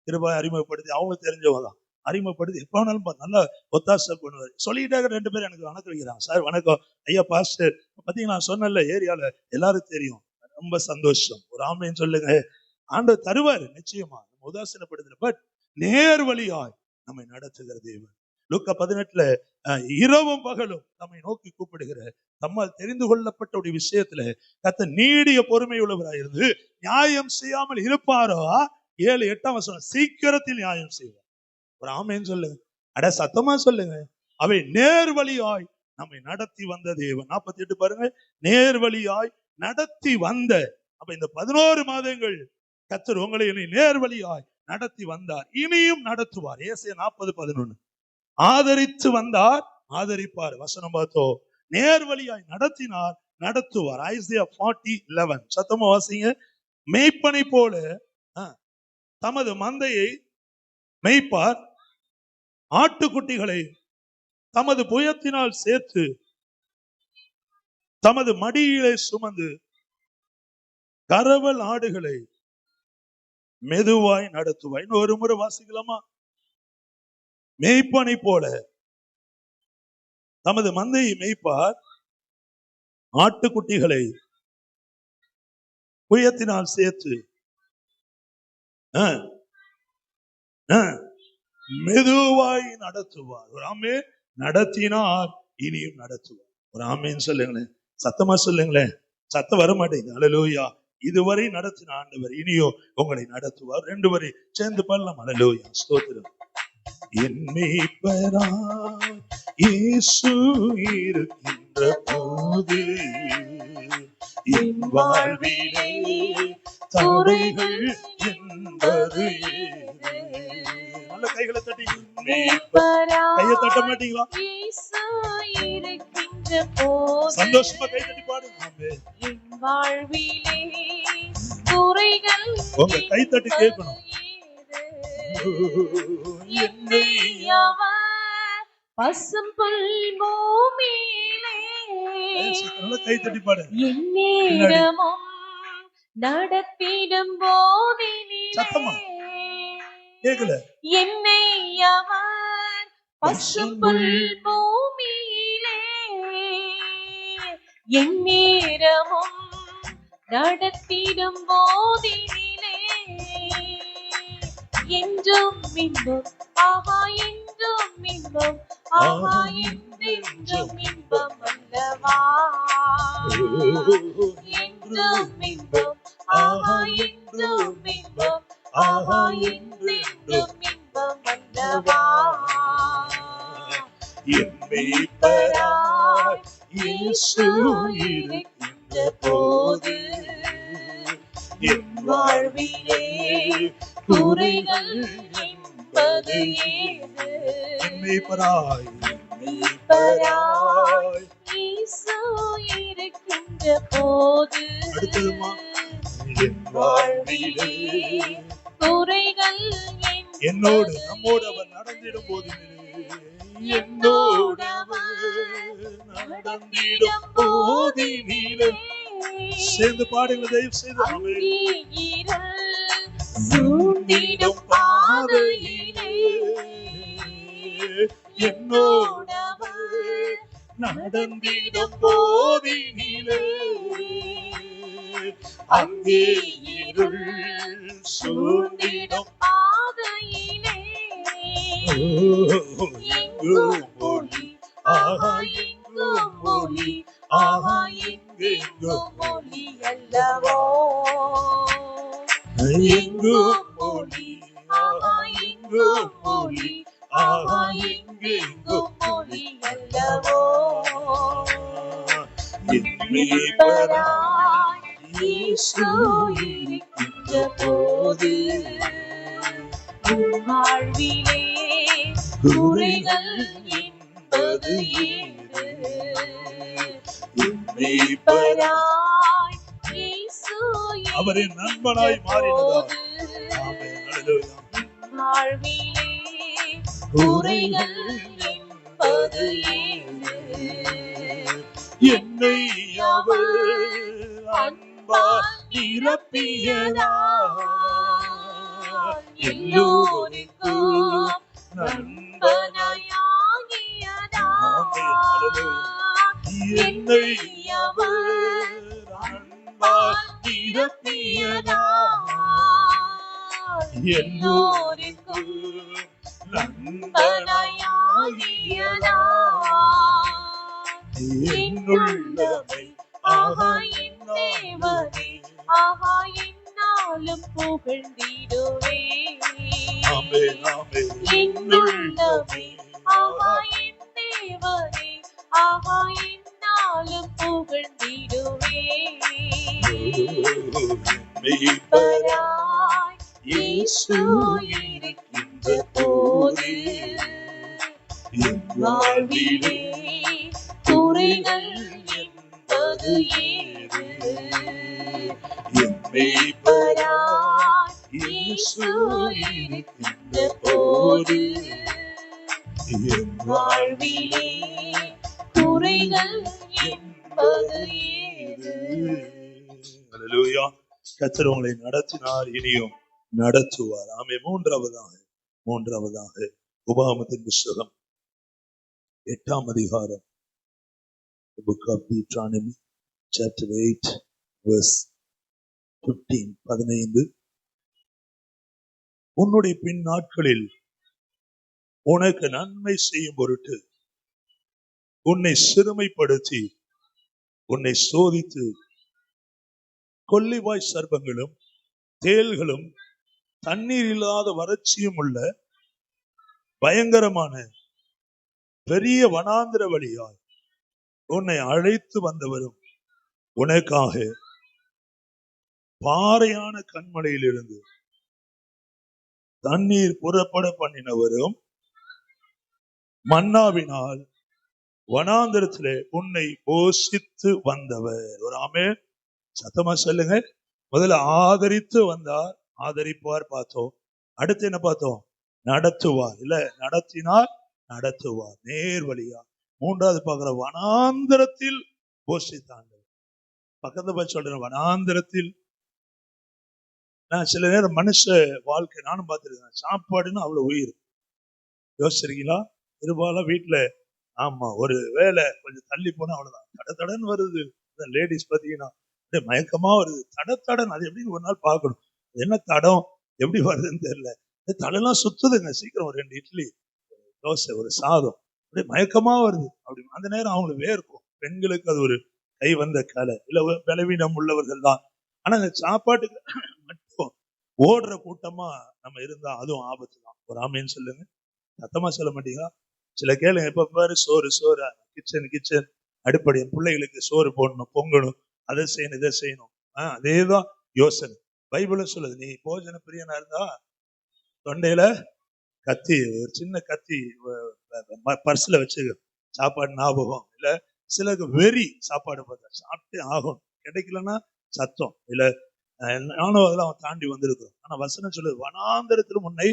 கிருபாய் அறிமுகப்படுத்தி, அவங்களுக்கு தெரிஞ்சவங்க தான், அறிமுகப்படுத்தி எப்போ வேணாலும் நல்லா ஒத்தாசை பண்ணுவாரு. சொல்லிட்டாங்க. 2 பேரும் எனக்கு வணக்கம் வைக்கிறாங்க, சார் வணக்கம் ஐயா பாஸ்டர், பார்த்தீங்கன்னா நான் சொன்னல ஏரியால எல்லாரும் தெரியும், ரொம்ப சந்தோஷம். ஒரு ஆமைன்னு சொல்லுங்க. ஆண்டவர் தருவாரு நிச்சயமா, நம்ம உதாசீனப்படுத்தல, பட் நேர் வழியாய் நம்மை நடத்துகிற தேவன். லூக்கா 18 இரவும் பகலும் நம்மை நோக்கி கூப்பிடுகிற, நம்மால் தெரிந்து கொள்ளப்பட்ட ஒரு விஷயத்துல கர்த்தர் நீடிய பொறுமை உள்ளவராயிருந்து நியாயம் செய்யாமல் இருப்பாரோ, 7-8 வசனம், சீக்கிரத்தில் நியாயம் செய்வார். ஒரு ஆமேன்னு சொல்லுங்க, அட சத்தமா சொல்லுங்க. அவை நேர் வழியாய் நம்மை நடத்தி வந்த தேவன். 48 பாருங்க, நேர் வழியாய் நடத்தி வந்த. அப்ப இந்த 11 மாதங்கள் கர்த்தர் உங்களை நேர் வழியாய் நடத்தி வந்தார், இனியும் நடத்துவார். ஏசாயா 40:11, ஆதரித்து வந்தார், ஆதரிப்பார். வசனம் பார்த்தோம், நேர் வழியாய் நடத்தினார், நடத்துவார். ஐசையா 40:11, சத்தமா வாசிங்க. மேய்ப்பனை போல தமது மந்தையை மேய்ப்பார், ஆட்டுக்குட்டிகளை தமது புயத்தினால் சேர்த்து தமது மடியிலே சுமந்து கரவல் ஆடுகளை மெதுவாய் நடத்துவாய். இன்னொரு முறை வாசிக்கலாமா? மேய்ப்பனை போல தமது மந்தையை மேய்ப்பார், ஆட்டுக்குட்டிகளை புயத்தினால் சேர்த்து மெதுவாய் நடத்துவார். ஒரு ஆமே, நடத்தினார், இனியும் நடத்துவார். ஒரு ஆமேன்னு சொல்லுங்களேன், சத்தமா சொல்லுங்களேன், சத்தம் வர மாட்டேங்குது. அல்லேலூயா. இதுவரை நடத்தின ஆண்டவர் இனியோ உங்களை நடத்துவார். 2 வரை சேர்ந்து பாடலாம். அல்லேலூயா, ஸ்தோத்திரம். என் மேய்ப்பராய் இயேசு இருக்கின்ற போது என் வாழ்விலே தடைகள் என்பது நல்ல கைகளை தட்டி, கையை தட்ட மாட்டீங்களா? சந்தோஷமா கை தட்டி பாடுங்க. என் வாழ்விலே துறைகள் உங்க கை தட்டி கேட்கணும். என்னை அவர் பசும் புல் பூமியிலே கை தட்டி பாடு. எந்நேரமும் நடத்திடும் போதினிலே கேக்கல, என்னை அவர் பசும் புல் பூமியிலே எந்நேரமும் நடத்திடும் போதினிலே என்றும் இன்பம், ஆஹா என்றும் இன்பம், ஆஹா என்றென்றும் இன்பம் அல்லவா, என்றும் இன்பம், ஆஹா என்றும் இன்பம், ஆஹா என்றென்றும் இன்பம் அல்லவா. என் மேய்ப்பராய் இயேசு இருக்கின்ற போது வாழ்விலே குறைகள் என்பது ஏது? மீட்பராய் மீட்பராய் இயேசு இருக்கின்ற போது அடுத்ததுமா என் வாழ்விலே குறைகள் என்னோடு நம்மோடு அவர் நடந்திடும் போது என்னோடு அவர் நடந்திடும் போதினிலே சேர்ந்து பாடுங்கள் தயவு செய்து. சூழ்ந்திடும் பாதையிலே என்னோடு நடந்திடும் போதினிலே அங்கே இருள் சூழ்ந்திடும் பாதையிலே எங்கும் ஒளி ஆஹா எங்கும் ஒளி ஆஹா எங்கெங்கும் ஒளி அல்லவோ எங்கும் ஒளி ஆஹா எங்கும் ஒளி ஆஹா எங்கெங்கும் ஒளி அல்லவோ மீட்பராய் இயேசு இருக்கின்ற போது வாழ்விலே குறைகள் என்பது ஏது? மீட்பராய் இயேசு அவரின் நண்பனாய் மாறினதால் ஆமென் அல்லேலூயா. வாழ்விலே குறைகள் என்பது ஏது? என்னை அவர் அன்பால் நிரப்பியதால் எல்லோருக்கும் என்னை அவர் அன்பால் நிரப்பியதால் எல்லோருக்கும் என்னுள்ளமை ஆஹா தேவனே ஆஹா என்னாலும் புகழ்ந்திடுவே ஆமென் ஆமென் என்னுள்ளமே ஆஹா என் தேவனே ஆஹா என்னாலும் புகழ்ந்திடுவே மீட்பராய் இயேசு இருக்கின்ற போது வாழ்விலே குறைகள் என்பது ஏது? மீட்பராய் இயேசு இருக்கின்ற போது வாழ்விலே குறைகள் என்பது ஏது? அல்லேலூயா. கர்த்தர் உங்களை நடத்தினார், இனியும் நடத்துவார். ஆமே. மூன்றாவதாக உபாகமத்தின் புஸ்தகம் 8ஆம் அதிகாரம், book of Deuteronomy chapter 8 verse 15. உன்னுடைய பின் நாட்களில் உனக்கு நன்மை செய்யும் பொருட்டு உன்னை சிறுமைப்படுத்தி உன்னை சோதித்து கொள்ளிவாய் சர்ப்பங்களும் தேள்களும் தண்ணீர் இல்லாத வறட்சியும் உள்ள பயங்கரமான பெரிய வனாந்திர வழியாய் உன்னை அழைத்து வந்தவரும் உனக்காக பாறையான கண்மலையிலிருந்து தண்ணீர் புறப்பட பண்ணினவரும் மன்னாவினால் வனாந்திரத்திலே உன்னை போஷித்து வந்தவர். ஒரு ஆமென் சத்தமா சொல்லுங்க. முதல்ல ஆதரித்து வந்தார், ஆதரிப்பார் பார்த்தோம். அடுத்து என்ன பார்த்தோம்? நடத்துவார். இல்ல நடத்தினார், நடத்துவார் நேர் வழியா. மூன்றாவது பார்க்கிற வனாந்திரத்தில் போஷித்தாங்க. பக்கத்துல போய் சொல்றேன், வனாந்திரத்தில். நான் சில நேரம் மனுஷ வாழ்க்கை நானும் பார்த்திருக்கேன். சாப்பாடுன்னு அவ்வளவு உயிர். யோசிச்சிருக்கீங்களா? பெரும்பாலும் வீட்டுல ஆமா ஒரு வேலை கொஞ்சம் தள்ளி போனா அவ்வளவுதான், தடன்னு வருது. லேடிஸ் பாத்தீங்கன்னா மயக்கமா வருது, தடன். அது எப்படின்னு ஒரு நாள் பார்க்கணும், என்ன தடம் எப்படி வருதுன்னு தெரியல. தலையெல்லாம் சுத்துதுங்க. சீக்கிரம் ஒரு 2 இட்லி, தோசை, ஒரு சாதம், அப்படியே மயக்கமா வருது. அப்படி அந்த நேரம் அவங்களுக்கு வேர்க்கும். பெண்களுக்கு அது ஒரு கை வந்த கலை, இல்ல பலவீனம் உள்ளவர்கள் தான். ஆனா இந்த சாப்பாட்டுக்கு மட்டும் ஓடுற கூட்டமா நம்ம இருந்தா அதுவும் ஆபத்து தான். ஒரு ஆமைன்னு சொல்லுங்க. சத்தமா சொல்ல மாட்டீங்களா? சில கேளுங்க, எப்ப பாரு சோறு கிச்சன் அடிப்படை. பிள்ளைகளுக்கு சோறு போடணும், பொங்கணும், அதை செய்யணும், இதை செய்யணும். அதேதான் யோசனை. பைபிளும் சொல்லுது, நீ போஜன பிரியனா இருந்தா தொண்டையில கத்தி, ஒரு சின்ன கத்தி பர்ஸ்ல வச்சு சாப்பாடு ஞாபகம் இல்ல. சிலருக்கு வெறி, சாப்பாடு பார்த்தா சாப்பிட்டே ஆகும், கிடைக்கலன்னா சத்தம் இல்ல. நானும் அதெல்லாம் அவன் தாண்டி வந்திருக்கிறோம். ஆனா வசனம் சொல்லுது, வனாந்தரத்திலும் உன்னை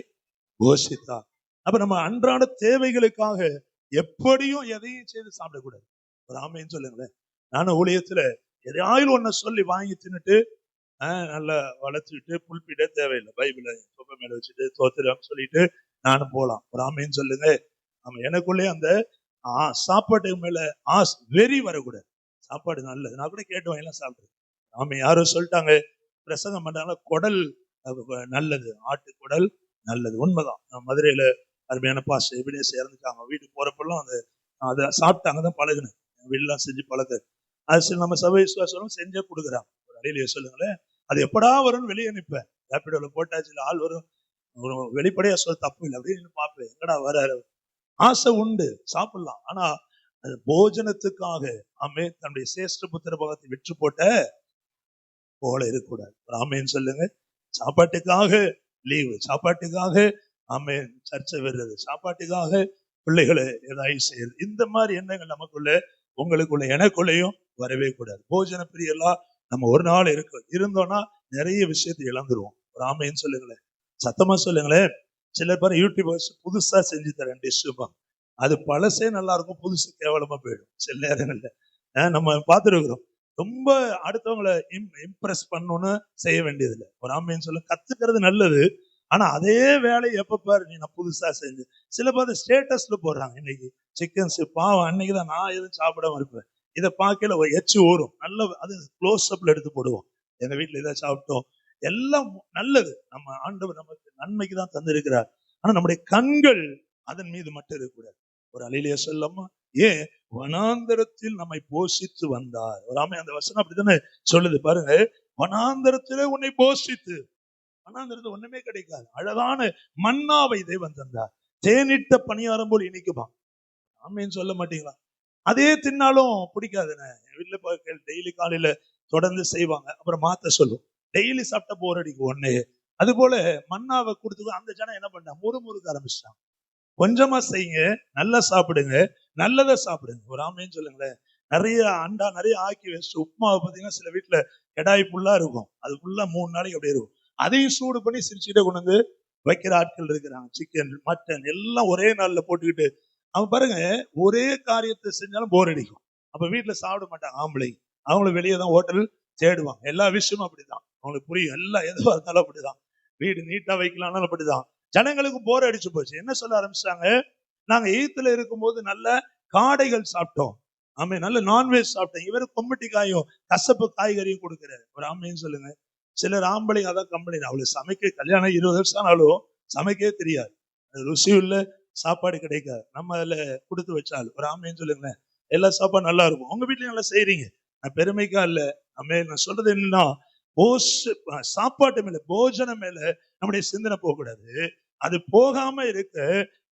போஷித்தா. அப்ப நம்ம அன்றாட தேவைகளுக்காக எப்படியும் எதையும் செய்து சாப்பிடக்கூடாது. ஒரு ஆமைன்னு சொல்லுங்களேன். நானும் ஊழியத்துல எதையாயிலும் ஒன்ன சொல்லி வாங்கி தின்னுட்டு நல்லா வளர்த்துக்கிட்டு புல்பிட தேவையில்லை. பைபிளை தொப்பை மேல வச்சுட்டு தோத்திரம் சொல்லிட்டு நானும் போலாம். ஒரு ஆமைன்னு சொல்லுங்க. நம்ம எனக்குள்ளே அந்த சாப்பாட்டு மேல வெறி வரக்கூடாது. சாப்பாடு நல்லது, நான் கூட கேட்டு வாங்கலாம் சாப்பிடுறேன். ஆமை யாரும் சொல்லிட்டாங்க, பிரசங்கம் பண்றாங்க, குடல் நல்லது, ஆட்டு குடல் நல்லது. உண்மைதான். மதுரையில அருமையான பாஸ்டர் எபினேஸ் இறந்துட்டாங்க. வீட்டுக்கு போறப்பெல்லாம் அதை சாப்பிட்டு அங்கதான் பழகுனேன். வீடெல்லாம் செஞ்சு பழகு. அது சரி, நம்ம சபை விசுவாசம் செஞ்சே கொடுக்குறாங்க. ஒரு அடியிலேயே சொல்லுங்களேன், அது எப்படா வரும்னு வெளியே நிற்பேன். ரேப்பிடோல போட்டாச்சு, ஆள் வரும், வெளிப்படையா சொல்ல தப்பு இல்லை, அப்படின்னு பார்ப்பேன். எங்கடா வர ஆசை உண்டு, சாப்பிடலாம். ஆனா அது போஜனத்துக்காக ஆமே தன்னுடைய சேஷ்ட புத்திர பாகத்தை விற்று போட்ட போல இருக்கக்கூடாது. ஆமேன்னு சொல்லுங்க. சாப்பாட்டுக்காக லீவு, சாப்பாட்டுக்காக ஆமே சர்ச்சை வர்றது, சாப்பாட்டுக்காக பிள்ளைகளை ஏதாவது செய்யறது, இந்த மாதிரி எண்ணங்கள் நமக்குள்ள உங்களுக்குள்ள எனக்குள்ளேயும் வரவே கூடாது. போஜன பிரியெல்லாம் நம்ம ஒரு நாள் இருந்தோம்னா நிறைய விஷயத்தை இழந்துருவோம். ஒரு ஆமைன்னு சொல்லுங்களேன், சத்தமா சொல்லுங்களேன். சிலர் பேர் யூடியூபர்ஸ் புதுசா செஞ்சு தரேன் டிஷ்ஷுப்பா, அது பழசே நல்லா இருக்கும், புதுசு கேவலமா போயிடும் சில நேரங்கள்ல. நம்ம பார்த்துருக்கிறோம். ரொம்ப அடுத்தவங்களை இம்ப்ரெஸ் பண்ணணும்னு செய்ய வேண்டியதில்லை. ஒரு ஆமைன்னு சொல்ல கத்துக்கிறது நல்லது. ஆனா அதே வேலையை எப்ப பாரு நீ நான் புதுசா செஞ்சு, சில பேர் ஸ்டேட்டஸ்ல போடுறாங்க. இன்னைக்கு சிக்கன் பாவம், அன்னைக்குதான் நான் எதுவும் சாப்பிடாம இருப்பேன், இதை பார்க்கல எச்சு ஊறும், நல்ல அது க்ளோஸ் அப்ல எடுத்து போடுவோம். எங்க வீட்டுல இதை சாப்பிட்டோம், எல்லாம் நல்லது, நம்ம ஆண்டவர் நமக்கு நன்மைக்கு தான் தந்திருக்கிறார். ஆனா நம்முடைய கண்கள் அதன் மீது மட்டும் இருக்கக்கூடாது. ஒரு அலையிலேயே சொல்லமா, ஏன் வனாந்தரத்தில் நம்மை போஷித்து வந்தார். ஒரு ஆமை அந்த வசனம் அப்படித்தானே சொல்லுது பாருங்க. வனாந்தரத்திலே உன்னை போஷித்து, வனாந்தரத்துல ஒண்ணுமே கிடைக்காது, அழகான மன்னாவை தேவன் தந்தார், தேனிட்ட பணியாரம் போல் இனிக்குமா. ஆமைன்னு சொல்ல மாட்டீங்களா? அதே தின்னாலும் பிடிக்காதுன்னு வீட்டுல டெய்லி காலையில தொடர்ந்து செய்வாங்க, அப்புறம் மாத்த சொல்லுவோம், டெய்லி சாப்பிட்ட போர் அடிக்கும் ஒன்னே. அது போல மன்னாவை கொடுத்து அந்த ஜனம் என்ன பண்ணாங்க, முறுமுறுக்க ஆரம்பிச்சிட்டாங்க. கொஞ்சமா செய்யுங்க, நல்லா சாப்பிடுங்க, நல்லதை சாப்பிடுங்க. ஒரு ஆமைன்னு சொல்லுங்களேன். நிறைய அண்டா நிறைய ஆக்கி வச்சு உப்புமாவை பார்த்தீங்கன்னா சில வீட்டுல கடாய் ஃபுல்லா இருக்கும், அது ஃபுல்லா 3 நாளைக்கு அப்படியே இருக்கும். அதையும் சூடு பண்ணி சிரிச்சுக்கிட்டே கொண்டு வந்து வைக்கிற ஆட்கள் இருக்கிறாங்க. சிக்கன் மட்டன் எல்லாம் ஒரே நாள்ல போட்டுக்கிட்டு, அவன் பாருங்க ஒரே காரியத்தை செஞ்சாலும் போர் அடிக்கும். அப்ப வீட்டுல சாப்பிட மாட்டாங்க ஆம்பளை, அவங்களும் வெளியே தான் ஹோட்டல் தேடுவாங்க. எல்லா விஷயமும் அப்படிதான், அவங்களுக்கு புரியும். எல்லாம் எதுவாக இருந்தாலும் அப்படிதான், வீடு நீட்டா வைக்கலாம்னாலும் அப்படிதான். ஜனங்களுக்கு போர் அடிச்சு போச்சு. என்ன சொல்ல ஆரம்பிச்சாங்க, நாங்க எய்த்துல இருக்கும்போது நல்ல காடைகள் சாப்பிட்டோம், ஆமே நல்ல நான்வெஜ் சாப்பிட்டோம், இவரு கொம்பட்டி காயும் கசப்பு காய்கறியும் கொடுக்கிறாரு. ஒரு ஆமைன்னு சொல்லுங்க. சிலர் ஆம்பளைங்க அதான் கம்பெனி, அவளுக்கு சமைக்க கல்யாணம் 20 வருஷம் ஆனாலும் சமைக்கவே தெரியாது, ருசி உள்ள சாப்பாடு கிடைக்காது. நம்ம அதுல கொடுத்து வச்சாலும். ஒரு ஆமைன்னு சொல்லுங்களேன், எல்லா சாப்பாடும் நல்லா இருக்கும். உங்க வீட்லயும் நல்லா செய்றீங்க, நான் பெருமைக்கா இல்ல. நான் சொல்றது என்னன்னா, சாப்பாட்டு மேல போஜனம் மேல நம்முடைய சிந்தனை போகக்கூடாது. அது போகாம இருக்க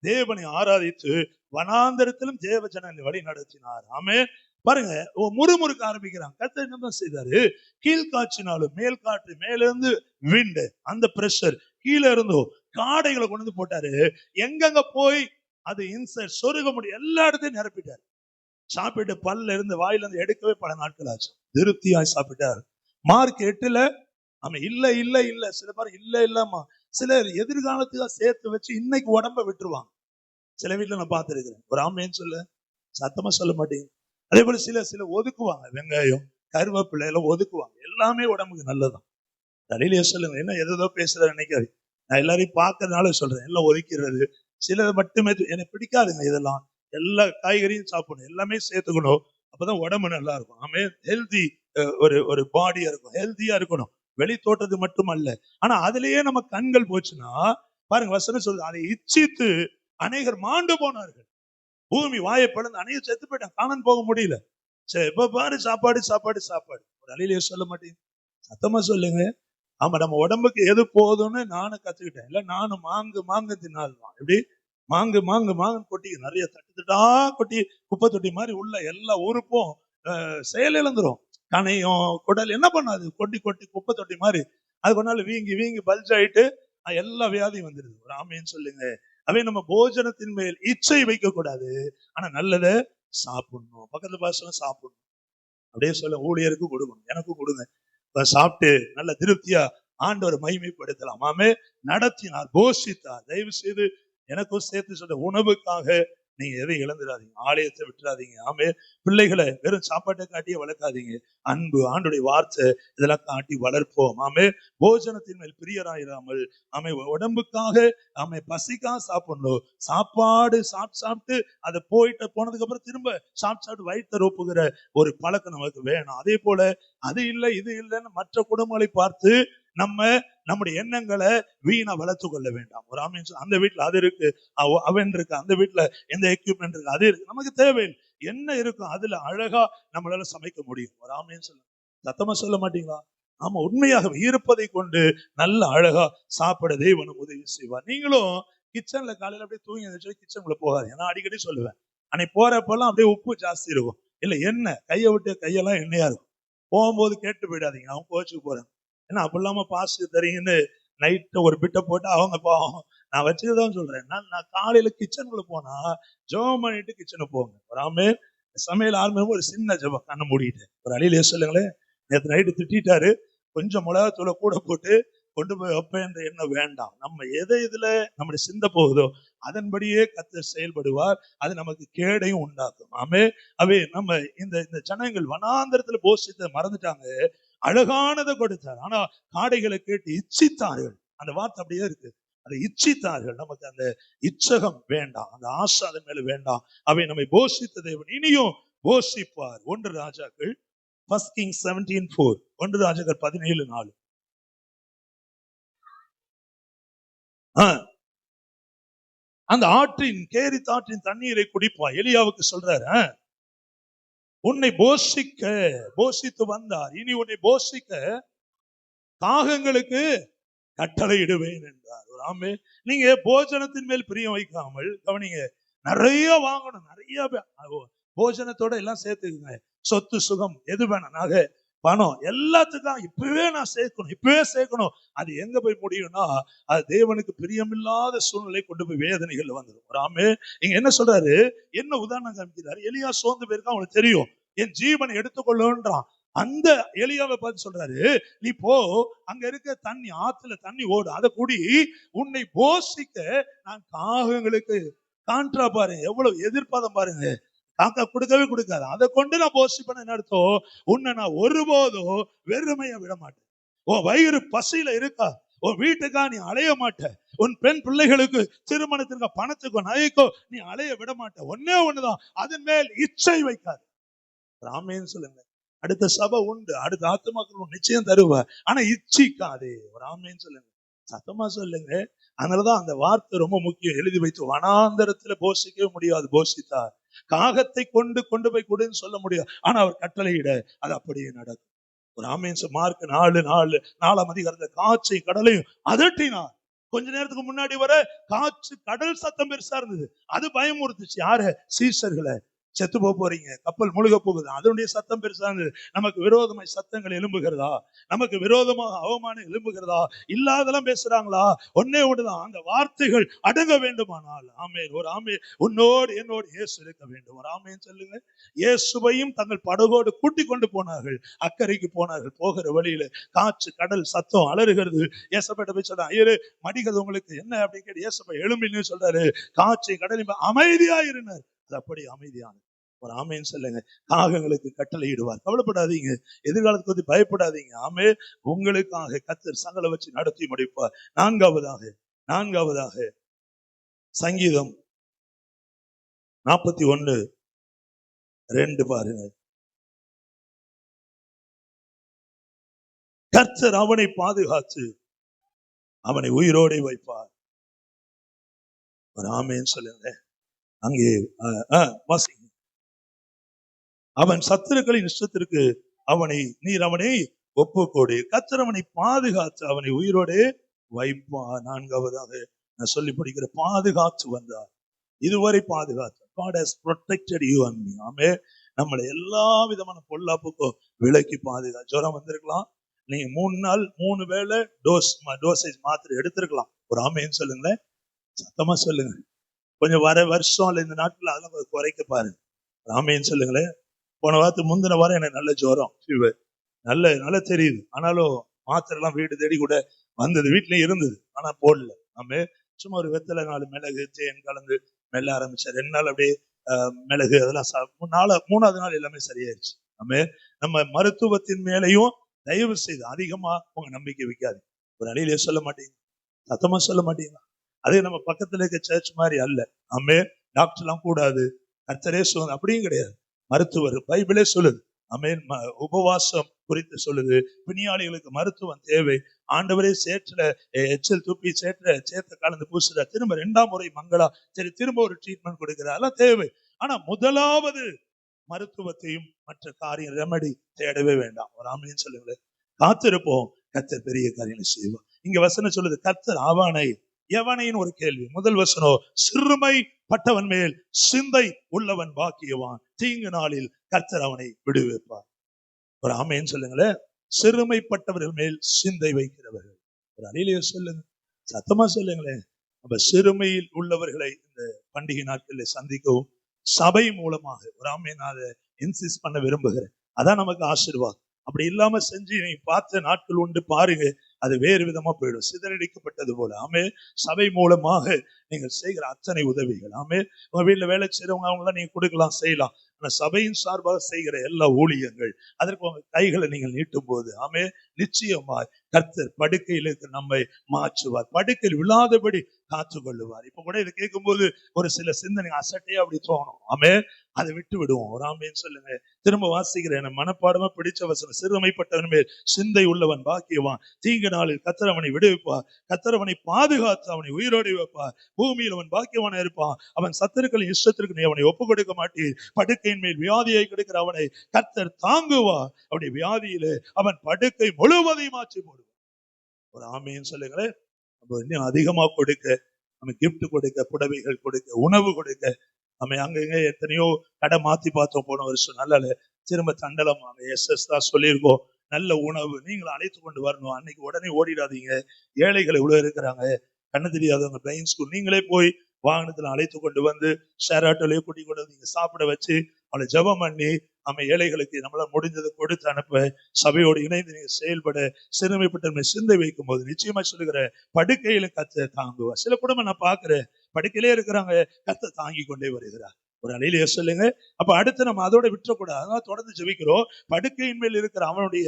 தேவனை ஆராதித்து வனாந்தரத்திலும் தேவ ஜனங்களை வழி நடத்தினார். ஆமே பாருங்க, முறுமுறுக்க ஆரம்பிக்கிறாங்க. கர்த்தர் என்ன செய்தாரு, கீழ்காற்றினாலும் மேல் காற்று, மேல இருந்து விண்டு, அந்த பிரஷர் கீழே இருந்தோ காடைகளை கொண்டு வந்து போட்டாரு. எங்கெங்க போய் அது இன்சர்ட் சொருக முடியும் எல்லா இடத்தையும் நிரப்பிட்டாரு. சாப்பிட்டு பல்ல இருந்து வாயில இருந்து எடுக்கவே பல நாட்கள் ஆச்சு. திருப்தியாய் சாப்பிட்டார். மார்க் 8ல ஆமா இல்ல இல்ல இல்ல, சில பேர் இல்ல இல்லம்மா, சிலர் எதிர்காலத்துக்காக சேர்த்து வச்சு இன்னைக்கு உடம்ப விட்டுருவாங்க. சில வீட்டுல நான் பார்த்திருக்கிறேன். ஒரு ஆமைன்னு சொல்ல சத்தமா சொல்ல மாட்டேங்க. அதே போல சில ஒதுக்குவாங்க, வெங்காயம் கருவேப்பிலை எல்லாம் ஒதுக்குவாங்க. எல்லாமே உடம்புக்கு நல்லதான். தலையிலேயே சொல்லுங்க, என்ன எதோ பேசுற நினைக்காது, நான் எல்லாரையும் பார்க்கறதுனால சொல்றேன். எல்லாம் ஒதுக்கிறது சிலது மட்டுமே எனக்கு பிடிக்காதுங்க. இதெல்லாம் எல்லா காய்கறியும் சாப்பிடணும், எல்லாமே சேர்த்துக்கணும், அப்பதான் உடம்பு நல்லா இருக்கும். ஆமே ஹெல்தி, ஒரு பாடியா இருக்கும், ஹெல்தியா இருக்கணும். வெளி தோட்டது மட்டும் அல்ல. ஆனா அதுலயே நம்ம கண்கள் போச்சுன்னா பாருங்க, வசனம் சொல்லுது, அதை இச்சித்து அநேகர் மாண்டு போனார்கள். பூமி வாயை பிளந்து அநேகர் செத்து போயிட்டாங்க, காணாம போக முடியல. சரி, இப்ப பாரு சாப்பாடு சாப்பாடு சாப்பாடு. ஒரு அலையிலேயே சொல்ல மாட்டேங்க, சத்தமா சொல்லுங்க. ஆமா, நம்ம உடம்புக்கு எது போதும்னு நானும் கத்துக்கிட்டேன். இல்ல நானும் மாங்கு தின்னால்தான் எப்படி மாங்கு மாங்கு மாங்குன்னு கொட்டி நிறைய தட்டுத்தட்டா கொட்டி குப்பை தொட்டி மாதிரி உள்ள எல்லா உறுப்பும் செயல் இழந்துரும். கணையும் குடல் என்ன பண்ணாது, கொட்டி கொட்டி குப்பை தொட்டி மாதிரி அது கொஞ்ச நாள் வீங்கி வீங்கி பல்ஜ் ஆயிட்டு எல்லா வியாதியும் வந்துடுது. ஒரு ஆமேன்னு சொல்லுங்க. அவை நம்ம போஜனத்தின் மேல் இச்சை வைக்க கூடாது, ஆனா நல்லதை சாப்பிடணும். பக்கத்துல பாசம் சாப்பிடணும். அப்படியே சொல்ல, ஊழியருக்கு கொடுக்கணும், எனக்கும் கொடுங்க. சாப்பிட்டு நல்ல திருப்தியா ஆண்டவர் மகிமைப்படுத்தலாம். ஆமே. நடத்தினார், போஷித்தார். தயவு செய்து எனக்கும் சேர்த்து சொல்ற, உணவுக்காக நீங்க எதை இழந்துடாதீங்க, ஆலயத்தை விட்டுறாதீங்க. ஆமே. பிள்ளைகளை வெறும் சாப்பாட்டை காட்டியே வளர்க்காதீங்க. அன்பு, ஆண்டுடைய வார்த்தை, இதெல்லாம் காட்டி வளர்ப்போம். ஆமே. போஜனத்தின் மேல் பிரியராயிராமல், ஆமே, உடம்புக்காக, ஆமே, பசிக்காக சாப்பிடணும். சாப்பாடு சாப்பிட்டு அதை போனதுக்கு அப்புறம் திரும்ப சாப்பிட்டு வயிற்று ரொப்புகிற ஒரு பழக்கம் நமக்கு வேணும். அதே போல அது இல்லை இது இல்லைன்னு மற்ற குடும்பங்களை பார்த்து நம்முடைய எண்ணங்களை வீணா வளர்த்து கொள்ள வேண்டாம். ஒரு ஆமீன். அந்த வீட்டுல அது இருக்கு, அவன் இருக்கு, அந்த வீட்டுல எந்த எக்யூப்மெண்ட் இருக்கு, அது இருக்கு, நமக்கு தேவையில்லை. என்ன இருக்கும் அதுல அழகா நம்மளால சமைக்க முடியும். ஒரு ஆமீன் சொல்ல, சத்தமா சொல்ல மாட்டீங்களா? ஆமா, உண்மையாக இருப்பதை கொண்டு நல்ல அழகா சாப்பிட தேவன் உதவி செய்வார். நீங்களும் கிச்சன்ல காலையில அப்படியே தூங்கி எழுந்திரிச்சு கிச்சனுக்குள்ள போகாது. நான் அடிக்கடி சொல்லுவேன், அன்னைக்கு போறப்பெல்லாம் அப்படியே உப்பு ஜாஸ்தி இருக்கும், இல்ல எண்ணெய், கையை விட்டு கையெல்லாம் எண்ணெயா இருக்கும். போகும்போது கேட்டு போயிடாதீங்க, அவங்க கோச்சுக்கு போறேன். ஏன்னா அப்ப இல்லாம பாஸ்ட் தரீங்கன்னு நைட்டு ஒரு பிட்டை போட்டு அவங்க பாவம். நான் வச்சுதான் சொல்றேன். நான் காலையில கிச்சனுக்குள்ள போனா ஜெபம் பண்ணிட்டு கிச்சனுக்கு போங்க. ஒரு ஆமேன். சமையல் ஆரம்பிக்கும் ஒரு சின்ன ஜெபம், கண்ணை மூடிட்டு. ஒரு அழியிலே சொல்லுங்களேன், நேற்று நைட்டு திட்டாரு, கொஞ்சம் மிளகாத்தூளை கூட போட்டு கொண்டு போய் வைப்பேன் என்ற எண்ணம் வேண்டாம். நம்ம இதுல நம்முடைய சிந்த போகுதோ அதன்படியே கர்த்தர் செயல்படுவார். அது நமக்கு கேடையும் உண்டாக்கும். ஆமே. அவே நம்ம இந்த ஜனங்கள் வனாந்தரத்துல போஷித்த மறந்துட்டாங்க, அழகானதை கொடுத்தார். ஆனா காடைகளை கேட்டு இச்சித்தார்கள். அந்த வார்த்தை அப்படியே இருக்கு, அதை இச்சித்தார்கள். நமக்கு அந்த இச்சகம் வேண்டாம், அந்த ஆசை அதன் மேல வேண்டாம். அவை நம்மை போஷித்த தேவன் இனியும் போஷிப்பார். 1 ராஜாக்கள் 1 Kings 17:4. 1 ராஜாக்கள் 17:4. அந்த ஆற்றின் கேரித் ஆற்றின் தண்ணீரை குடிப்பா. எலியாவுக்கு சொல்றாரு, உன்னை போஷித்து வந்தார், இனி உன்னை போஷிக்க காகங்களுக்கு கட்டளையிடுவேன் என்றார். ஆமே. நீங்க போஜனத்தின் மேல் பிரியம் வைக்காமல் கவனிங்க, நிறைய வாங்கணும், நிறைய போஜனத்தோட எல்லாம் சேர்த்துக்குங்க. சொத்து சுகம் எது வேணும், நகை பணம் எல்லாத்துக்கும் இப்பவே நான் சேர்க்கணும். அது எங்க போய் முடியும்னா, அது தேவனுக்கு பிரியமில்லாத சூழ்நிலை கொண்டு போய் வேதனைகள் வந்துடும். ஆமே. இங்க என்ன சொல்றாரு, என்ன உதாரணம் காமிக்கிறாரு. எலியா சோர்ந்து போயிருக்கா, அவனுக்கு தெரியும், என் ஜீவனை எடுத்துக்கொள்ளுன்றான். அந்த எலியாவை பார்த்து சொல்றாரு, நீ போ, அங்க இருக்க தண்ணி, ஆத்துல தண்ணி ஓடு, அதை குடி, உன்னை போஷிக்க நான் காகங்களுக்கு காண்றா பாருங்க, எவ்வளவு எதிர்பார்த்தம் பாருங்க. காக்கா கொடுக்கவே கொடுக்காது, அதை கொண்டு நான் போஷிப்பேன். என்ன அர்த்தம், உன்னை நான் ஒருபோதும் வெறுமையா விட மாட்டேன். உன் வயிறு பசியில இருக்கா, உன் வீட்டுக்கா நீ அலைய மாட்ட, உன் பெண் பிள்ளைகளுக்கு திருமணத்திற்கு பணத்துக்கோ நகைக்கோ நீ அலைய விட மாட்ட. ஒன்னே ஒண்ணுதான், அதன் மேல் இச்சை வைக்காது. ராமேன்னு சொல்லுங்க. அடுத்த சபை உண்டு, அடுத்த ஆத்துமாக்கள் நிச்சயம் தருவ, ஆனா இச்சிக்காதே. ராமேன்னு சொல்லுங்க, சத்தமா சொல்லுங்க. அதனாலதான் அந்த வார்த்தை ரொம்ப முக்கியம். எழுதி வைத்து, வனாந்தரத்துல போஷிக்கவே முடியாது, போஷித்தார். காகத்தை கொண்டு போய் கொடுன்னு சொல்ல முடியாது, ஆனா அவர் கட்டளையிட அது அப்படியே நடக்கும். ஒரு ஆமேன். மார்க் 4:4 அதிகாரத்துல காற்றை கடலையும் அதட்டினார். கொஞ்ச நேரத்துக்கு முன்னாடி வர காற்று கடல் சத்தம் பெருசா இருந்தது, அது பயமுறுத்துச்சு யாரு, சீஷர்களை. செத்து போறீங்க, கப்பல் முழுக போகுது, அதனுடைய சத்தம் பெருசா இருந்தது. நமக்கு விரோதமாய் சத்தங்கள் எழும்புகிறதா, நமக்கு விரோதமாக அவமானம் எழும்புகிறதா, இல்லாதெல்லாம் பேசுறாங்களா, ஒன்னே ஒண்ணுதான், அந்த வார்த்தைகள் அடங்க வேண்டுமானால். ஆமேன். ஒரு ஆமேன். உன்னோடு என்னோடு இயேசு இருக்க வேண்டும். ஒரு ஆமேன் சொல்லுங்க. இயேசுவையும் தங்கள் படகோடு கூட்டிக் கொண்டு போனார்கள், அக்கறைக்கு போனார்கள். போகிற வழியில காற்று கடல் சத்தம் அலறுகிறது. ஏசப்பட்ட போய் சொல்றான், ஐயரு மடிக்கிறது உங்களுக்கு என்ன அப்படின்னு கேட்டு ஏசப்பா எழும்பின்னு சொல்றாரு, காற்றை கடலில் அமைதியாயிருந்தார். அது அப்படி அமைதியான. ஒரு ஆமேன்னு சொல்லுங்க. காகங்களுக்கு கட்டளையிடுவார். கவலைப்படாதீங்க, எதிர்காலத்தை பத்தி பயப்படாதீங்க. ஆமே. உங்களுக்காக கர்த்தர் சங்கல வச்சு நடத்தி முடிப்பார். நான்காவதாக சங்கீதம் 41:2 பாருங்க. கர்த்தர் அவனை பாதுகாத்து அவனை உயிரோடு வைப்பார். ஒரு ஆமேன்னு சொல்லுங்க. அங்கே வாசிங்க. அவன் சத்துருக்களின் இஷ்டத்திற்கு நீர் அவனை ஒப்புக்கொடு. கர்த்தர் அவனை பாதுகாத்து அவனை உயிரோடு வைப்பார். நான்காவதாக நான் சொல்லி படிக்கிற, பாதுகாத்து வந்தார், இதுவரை பாதுகாத்து. God has protected you and me. ஆமே. நம்மளை எல்லா விதமான பொல்லாப்புக்கும் விலக்கி பாதுகாத்து. ஜுரம் வந்திருக்கலாம், நீங்க 3 நாள் 3 வேளை டோசேஜ் மாத்திரை எடுத்திருக்கலாம். ஒரு ஆமைன்னு சொல்லுங்களேன், சத்தமா சொல்லுங்க. கொஞ்சம் வர வருஷம் அல்ல இந்த நாட்கள் அதெல்லாம் கொஞ்சம் குறைக்க பாருங்க. ஆமைன்னு சொல்லுங்களேன். போன வாரத்துக்கு முந்தின வாரம் எனக்கு நல்ல ஜுரம், ஃபீவர், நல்லா தெரியுது. ஆனாலும் மாத்திரை எல்லாம் வீடு தேடி கூட வந்தது, வீட்லயும் இருந்தது, ஆனா போடல. ஆமே, சும்மா ஒரு வெத்தலை 4 மிளகு தேன் கலந்து மெல்ல ஆரம்பிச்சேன். 2 நாள் அப்படியே மிளகு அதெல்லாம் 3ஆவது நாள் எல்லாமே சரியாயிருச்சு. ஆமே, நம்ம மருத்துவத்தின் மேலையும் தயவு செய்து அதிகமா உங்க நம்பிக்கை வைக்காது. ஒரு அழியிலே சொல்ல மாட்டீங்க, சத்தமா சொல்ல மாட்டீங்களா? அதே நம்ம பக்கத்துல இருக்க சர்ச் மாதிரி அல்ல. ஆமே, டாக்டர் எல்லாம் கூடாது, கர்த்தரே சொல்லுங்க அப்படியும் கிடையாது. மருத்துவர் பைபிளே சொல்லுது. ஆமென். உபவாசம் குறித்து சொல்லுது. பிணியாளிகளுக்கு மருத்துவம் தேவை. ஆண்டவரே சேற்றுல எச்சல் துப்பி சேத்த கலந்து பூசுற, திரும்ப 2ஆம் முறை மங்களா சரி திரும்ப ஒரு ட்ரீட்மெண்ட் கொடுக்கிறார், அதெல்லாம் தேவை. ஆனா முதலாவது மருத்துவத்தையும் மற்ற காரியம் ரெமடி தேடவே வேண்டாம். ஒரு ஆமென் சொல்லுங்களேன். காத்திருப்போம், கர்த்தர் பெரிய காரியங்களை செய்வோம். இங்க வசனம் சொல்லுது, கர்த்தர் அவனை எவனைன்னு ஒரு கேள்வி. முதல் வசனம், சிறுமை பட்டவன் மேல் சிந்தை உள்ளவன் பாக்கியவான், தீங்கு நாளில் கர்த்தர் அவனை விடுவிப்பார். ஒரு ஆமென் சொல்லுங்களேன். சிறுமைப்பட்டவர்கள் மேல் சிந்தை வைக்கிறவர்கள். ஒரு அழியிலேயே சொல்லுங்க, சத்தமா சொல்லுங்களேன். நம்ம சிறுமையில் உள்ளவர்களை இந்த பண்டிகை நாட்களில் சந்திக்கவும் சபை மூலமாக ஒரு ஆமென் அதை இன்சிஸ்ட் பண்ண விரும்புகிறேன். அதான் நமக்கு ஆசீர்வாதம். அப்படி இல்லாம செஞ்சு நீ பார்த்த நாட்கள் உண்டு பாருங்க, அது வேறு விதமா போயிடும், சிதறடிக்கப்பட்டது போல. ஆமே, சபை மூலமாக நீங்கள் செய்கிற அத்தனை உதவிகள், ஆமே, உங்க வீட்டுல வேலை செய்யறவங்க அவங்களாம் நீங்க கொடுக்கலாம், செய்யலாம். ஆனா சபையின் சார்பாக செய்கிற எல்லா ஊழியங்கள், அதற்கு உங்க கைகளை நீங்கள் நீட்டும் போது, ஆமே, நிச்சயமாய் கர்த்தர் படுக்கையில் இருக்கிற நம்மை மாற்றுவார், படுக்கையில் விழாதபடி காத்து கொள்ளுவார். இப்ப கூட இதை கேட்கும் போது ஒரு சில சிந்தனை அசட்டையா அப்படி தோணும். ஆமே, அதை விட்டு விடுவோம். ஒரு ஆமென் சொல்லுங்க. திரும்ப வாசிக்கிறேன், மனப்பாடமா பிடிச்ச வசனம். சிறுமைப்பட்டவன் மேல் சிந்தை உள்ளவன் பாக்கியவான், தீங்கு நாளில் கர்த்தர் அவனை விடுவிப்பார், கர்த்தர் அவனை பாதுகாத்து அவனை உயிரோடு வைப்பார், பூமியில் அவன் பாக்கியவான இருப்பான், அவன் சத்துருக்களின் இஷ்டத்திற்கு நீ அவனை ஒப்பு கொடுக்க மாட்டீர், படுக்கையின் மேல் வியாதியை கிடைக்கிற அவனை கர்த்தர் தாங்குவார், அவனுடைய வியாதியிலே அவன் படுக்கை முழுவதையும் மாற்றி போடுவார். ஒரு ஆமென் சொல்லுங்களேன். நம்ம இன்னும் அதிகமா கொடுக்க, நம்ம கிஃப்ட் கொடுக்க, புடவைகள் கொடுக்க, உணவு கொடுக்க. நம்ம அங்கங்க எத்தனையோ கடை மாத்தி பார்த்தோம் போன வருஷம், நல்ல திரும்ப தண்டலம் SS தான் சொல்லியிருக்கோம். நல்ல உணவு நீங்களும் அழைத்து கொண்டு வரணும். அன்னைக்கு உடனே ஓடிடாதீங்க. ஏழைகள் இவ்வளவு இருக்கிறாங்க, கண்ணு தெரியாதவங்க, பிளைன் ஸ்கூல், நீங்களே போய் வாகனத்துல அழைத்து கொண்டு வந்து ஷேர் ஆட்டோலயே கூட்டி கொண்டு வந்து நீங்க சாப்பிட வச்சு அவளை ஜெபம் பண்ணி நம்ம ஏழைகளுக்கு நம்மளால முடிஞ்சதை கொடுத்து அனுப்ப, சபையோடு இணைந்து நீங்க செயல்பட, சிறுமைப்பட்ட சிந்தை வைக்கும் போது நிச்சயமா சொல்லுகிற படுக்கையில கர்த்தர் தாங்குவார். சில குடும்பம் நான் பாக்குறேன், படுக்கையிலே இருக்கிறாங்க, கர்த்தர் தாங்கி கொண்டே வருகிறார். ஒரு அலையிலேயே சொல்லுங்க. அப்ப அடுத்து நம்ம அதோட விட்டுறக்கூடாது. அதனால தொடர்ந்து ஜெபிக்கிறோம். படுக்கையின் மேல் இருக்கிற அவனுடைய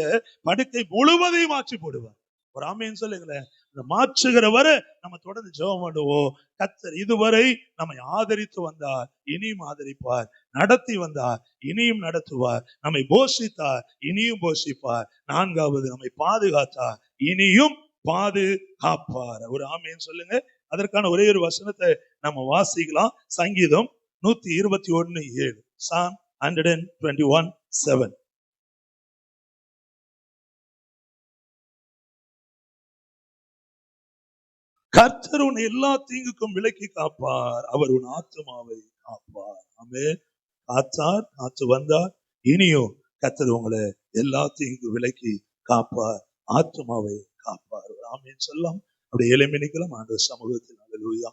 படுக்கை முழுவதையும் மாற்றி போடுவார். ஒரு ஆமென் சொல்லுங்களேன். மாற்றுகிற வரை நம்ம தொடர்ந்து ஜெபம் பண்ணுவோம். கர்த்தர் இதுவரை நம்மை ஆதரித்து வந்தார், இனியும் ஆதரிப்பார், நடத்தி வந்தார், இனியும் நடத்துவார், நம்மை போஷித்தார், இனியும் போஷிப்பார், 4வது நம்மை பாதுகாத்தார், இனியும் பாதுகாப்பார். ஒரு ஆமென் சொல்லுங்க. அதற்கான ஒரே ஒரு வசனத்தை நம்ம வாசிக்கலாம். சங்கீதம் 121:7, Psalm 121:7. கர்த்தர் உன் எல்லா தீங்குக்கும் விலக்கி காப்பார், அவர் உன் ஆத்துமாவை காப்பார். ஆமென். காத்தார், காத்து வந்தார், இனியும் கர்த்தர் உங்களை எல்லா தீங்கு விலக்கி காப்பார், ஆத்துமாவை காப்பார். ஆமென் சொல்லலாம். அப்படி எளிமைக்கலாம் ஆண்டவர் சமூகத்தில். அல்லேலூயா.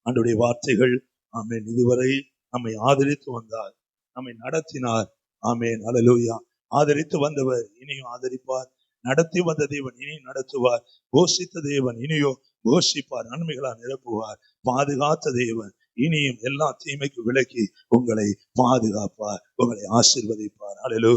ஆண்டவருடைய வார்த்தைகள். ஆமென். இதுவரை நம்மை ஆதரித்து வந்தார், நம்மை நடத்தினார். ஆமென். அல்லேலூயா. ஆதரித்து வந்தவர் இனியும் ஆதரிப்பார், நடத்தி வந்த தேவன் இனியும் நடத்துவார், போஷித்த தேவன் இனியும் போஷிப்பார், நன்மைகளால் நிரப்புவார், பாதுகாத்த தேவன் இனியும் எல்லா தீமைக்கு விலக்கி உங்களை பாதுகாப்பார், உங்களை ஆசீர்வதிப்பார். அல்லேலூயா.